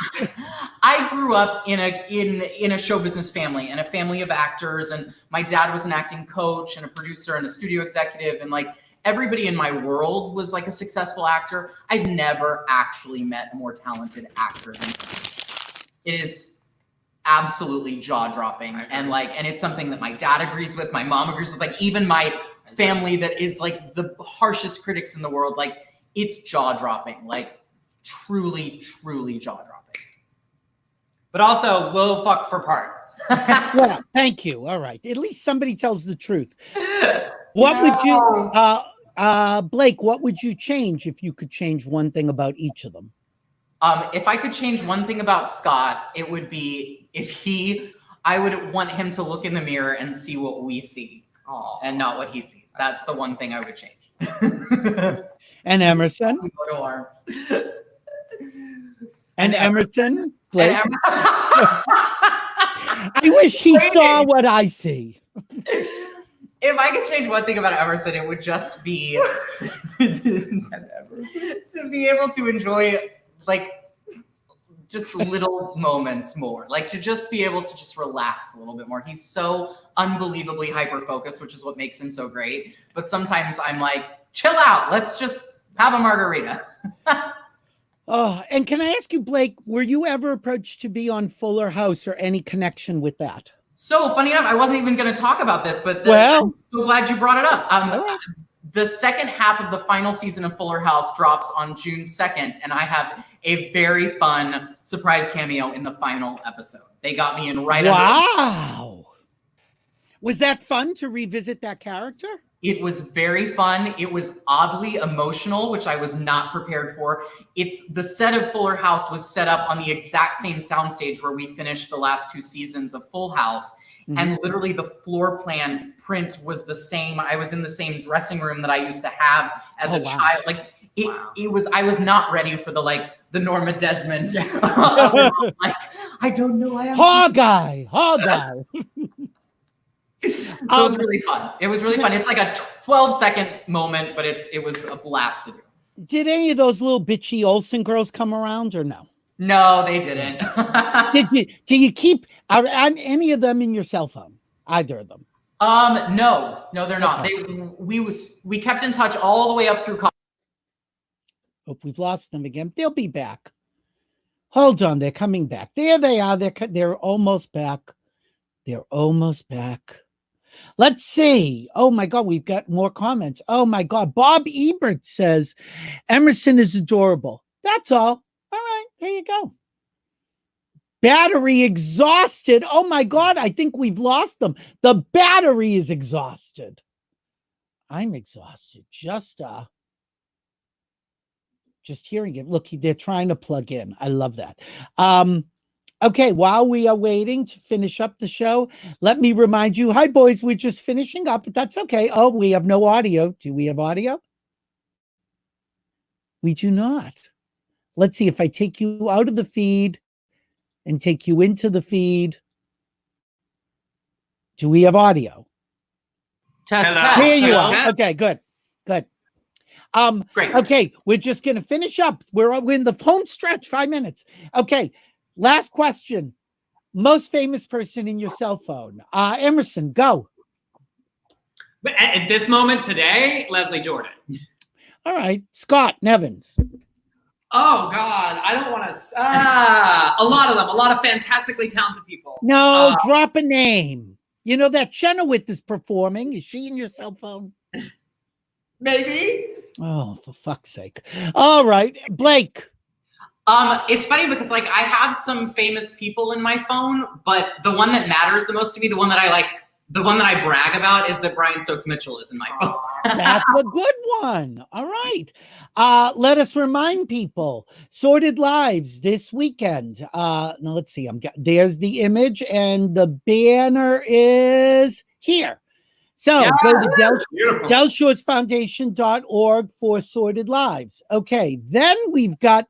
I grew up in a show business family, and a family of actors, and my dad was an acting coach and a producer and a studio executive, and like everybody in my world was like a successful actor. I've never actually met a more talented actor than him. It is absolutely jaw-dropping, and it's something that my dad agrees with, my mom agrees with, like even my family that is like the harshest critics in the world, like it's jaw-dropping, like truly jaw-dropping. But also, we'll fuck for parts. Yeah, thank you. All right, at least somebody tells the truth. What would you Blake, what would you change if you could change one thing about each of them? If I could change one thing about Scott, it would be I would want him to look in the mirror and see what we see. And not what he sees. That's the one thing I would change. And Emerson? And Emerson? Blake? I wish he saw what I see. If I could change one thing about Emerson, it would just be to be able to enjoy like just little moments more, like to just be able to just relax a little bit more. He's so unbelievably hyper-focused, which is what makes him so great. But sometimes I'm like, chill out. Let's just have a margarita. Oh, and can I ask you, Blake, were you ever approached to be on Fuller House or any connection with that? So funny enough, I wasn't even going to talk about this, but well, I'm so glad you brought it up. The second half of the final season of Fuller House drops on June 2nd, and I have a very fun surprise cameo in the final episode. They got me in right away. Wow. Was that fun to revisit that character? It was very fun. It was oddly emotional, which I was not prepared for. The set of Fuller House was set up on the exact same soundstage where we finished the last 2 seasons of Full House. Mm-hmm. And literally the floor plan print was the same. I was in the same dressing room that I used to have as a child. Like it was, I was not ready for the Norma Desmond. Like, I don't know. Hawkeye. It was really fun. It was really fun. It's like a 12-second moment, but it was a blast to do. Did any of those little bitchy Olsen girls come around or no? No, they didn't. Do you keep any of them in your cell phone? Either of them? No, they're not. Okay. We kept in touch all the way up through college. Hope we've lost them again. They'll be back. Hold on, they're coming back. There they are. They're almost back. They're almost back. Let's see. Oh my God, we've got more comments. Oh my God, Bob Ebert says Emerson is adorable. That's all. All right, there you go. Battery exhausted. Oh my God, I think we've lost them. The battery is exhausted. I'm exhausted. Just hearing it. Look, they're trying to plug in. I love that. Okay, while we are waiting to finish up the show, let me remind you, hi boys, we're just finishing up, but that's okay. Oh, we have no audio. Do we have audio? We do not. Let's see if I take you out of the feed and take you into the feed. Do we have audio? Test, Hello. test. Here you Hello. are. Okay, good. Good. Great. Okay, we're just going to finish up. We're in the home stretch, 5 minutes. Okay, last question. Most famous person in your cell phone. Emerson, go. But at this moment today, Leslie Jordan. All right. Scott, Nevins. Oh God, I don't want to. A lot of them, a lot of fantastically talented people. No, drop a name. You know that Chenoweth is performing. Is she in your cell phone? Maybe. Oh, for fuck's sake. All right. Blake. It's funny because like I have some famous people in my phone, but the one that matters the most to me, the one that I brag about is that Brian Stokes Mitchell is in my phone. That's a good one. All right. Let us remind people, Sorted Lives this weekend. Now let's see. There's the image and the banner is here. So go to DelShoresFoundation.org for Sorted Lives. Okay. Then we've got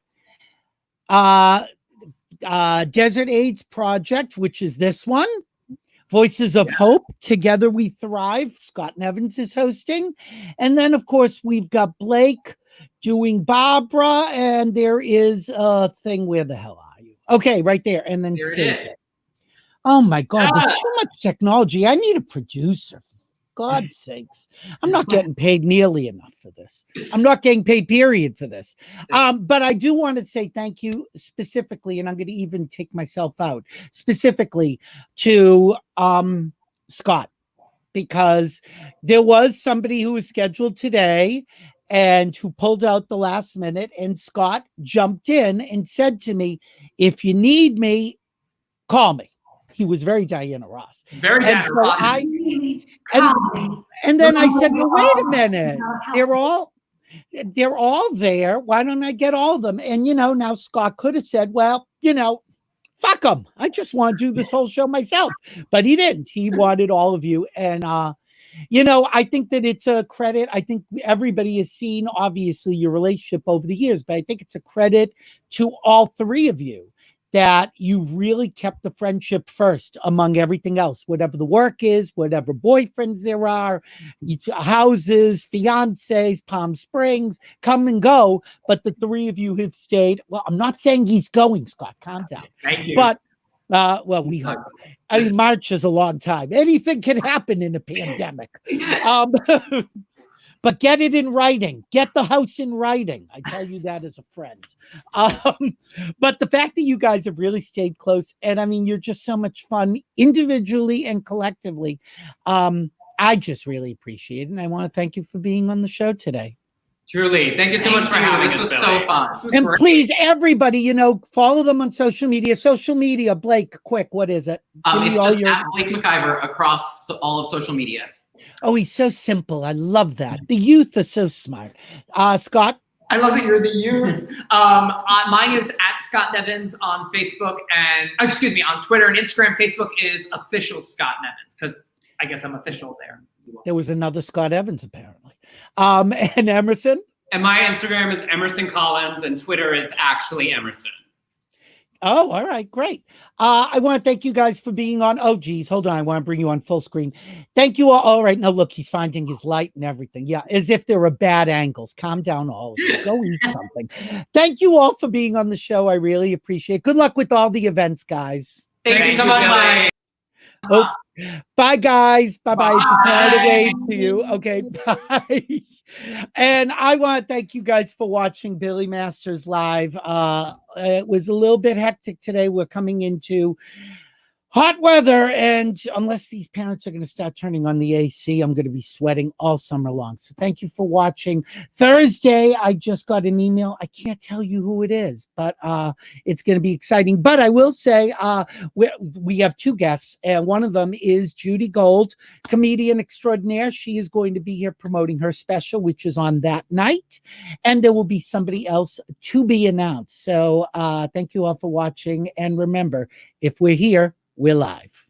Desert AIDS Project, which is this one. Voices of Hope, Together We Thrive. Scott Nevins is hosting. And then, of course, we've got Blake doing Barbara, and there is a thing. Where the hell are you? Okay, right there. And then State. Oh, my God. There's too much technology. I need a producer. For God's sakes. I'm not getting paid nearly enough for this. I'm not getting paid, period, for this. But I do want to say thank you specifically, and I'm going to even take myself out, specifically to Scott, because there was somebody who was scheduled today and who pulled out the last minute, and Scott jumped in and said to me, if you need me, call me. He was very Diana Ross. Very and Diana so Ross. And then I said, well, wait a minute. They're all there. Why don't I get all of them? And, now Scott could have said, well, fuck them. I just want to do this whole show myself. But he didn't. He wanted all of you. And, I think that it's a credit. I think everybody has seen, obviously, your relationship over the years. But I think it's a credit to all three of you that you've really kept the friendship first among everything else, whatever the work is, whatever boyfriends there are, houses, fiancés, Palm Springs, come and go. But the three of you have stayed. Well, I'm not saying he's going, Scott, calm down. Thank you. But, well, we hope. I mean, March is a long time. Anything can happen in a pandemic. But get it in writing. Get the house in writing. I tell you that as a friend. But the fact that you guys have really stayed close, and I mean, you're just so much fun individually and collectively. I just really appreciate it. And I want to thank you for being on the show today. Truly. Thank you so much for having us. This was Billy. so fun. And please, everybody, follow them on social media. Social media, Blake, quick, what is it? Give me It's all just your... at Blake McIver across all of social media. Oh, he's so simple. I love that. The youth are so smart. Scott? I love that you're the youth. Mine is at Scott Nevins on Facebook and, on Twitter and Instagram. Facebook is official Scott Nevins because I guess I'm official there. There was another Scott Evans, apparently. And Emerson? And my Instagram is Emerson Collins and Twitter is actually Emerson. Oh, all right, great. I want to thank you guys for being on. Oh, geez, hold on. I want to bring you on full screen. Thank you all. All right, now look, he's finding his light and everything. Yeah, as if there were bad angles. Calm down, all of you. Go eat something. Thank you all for being on the show. I really appreciate it. Good luck with all the events, guys. Thank you so much, Mike. Oh, bye, guys. Bye-bye. I just wanted to wave to you. Okay, bye. And I want to thank you guys for watching Billy Masters Live. It was a little bit hectic today. We're coming into hot weather, and unless these parents are going to start turning on the AC, I'm going to be sweating all summer long. So thank you for watching. Thursday, I just got an email. I can't tell you who it is, but it's going to be exciting. But I will say we have two guests, and one of them is Judy Gold, comedian extraordinaire. She is going to be here promoting her special, which is on that night. And there will be somebody else to be announced. So thank you all for watching. And remember, if we're here, we're live.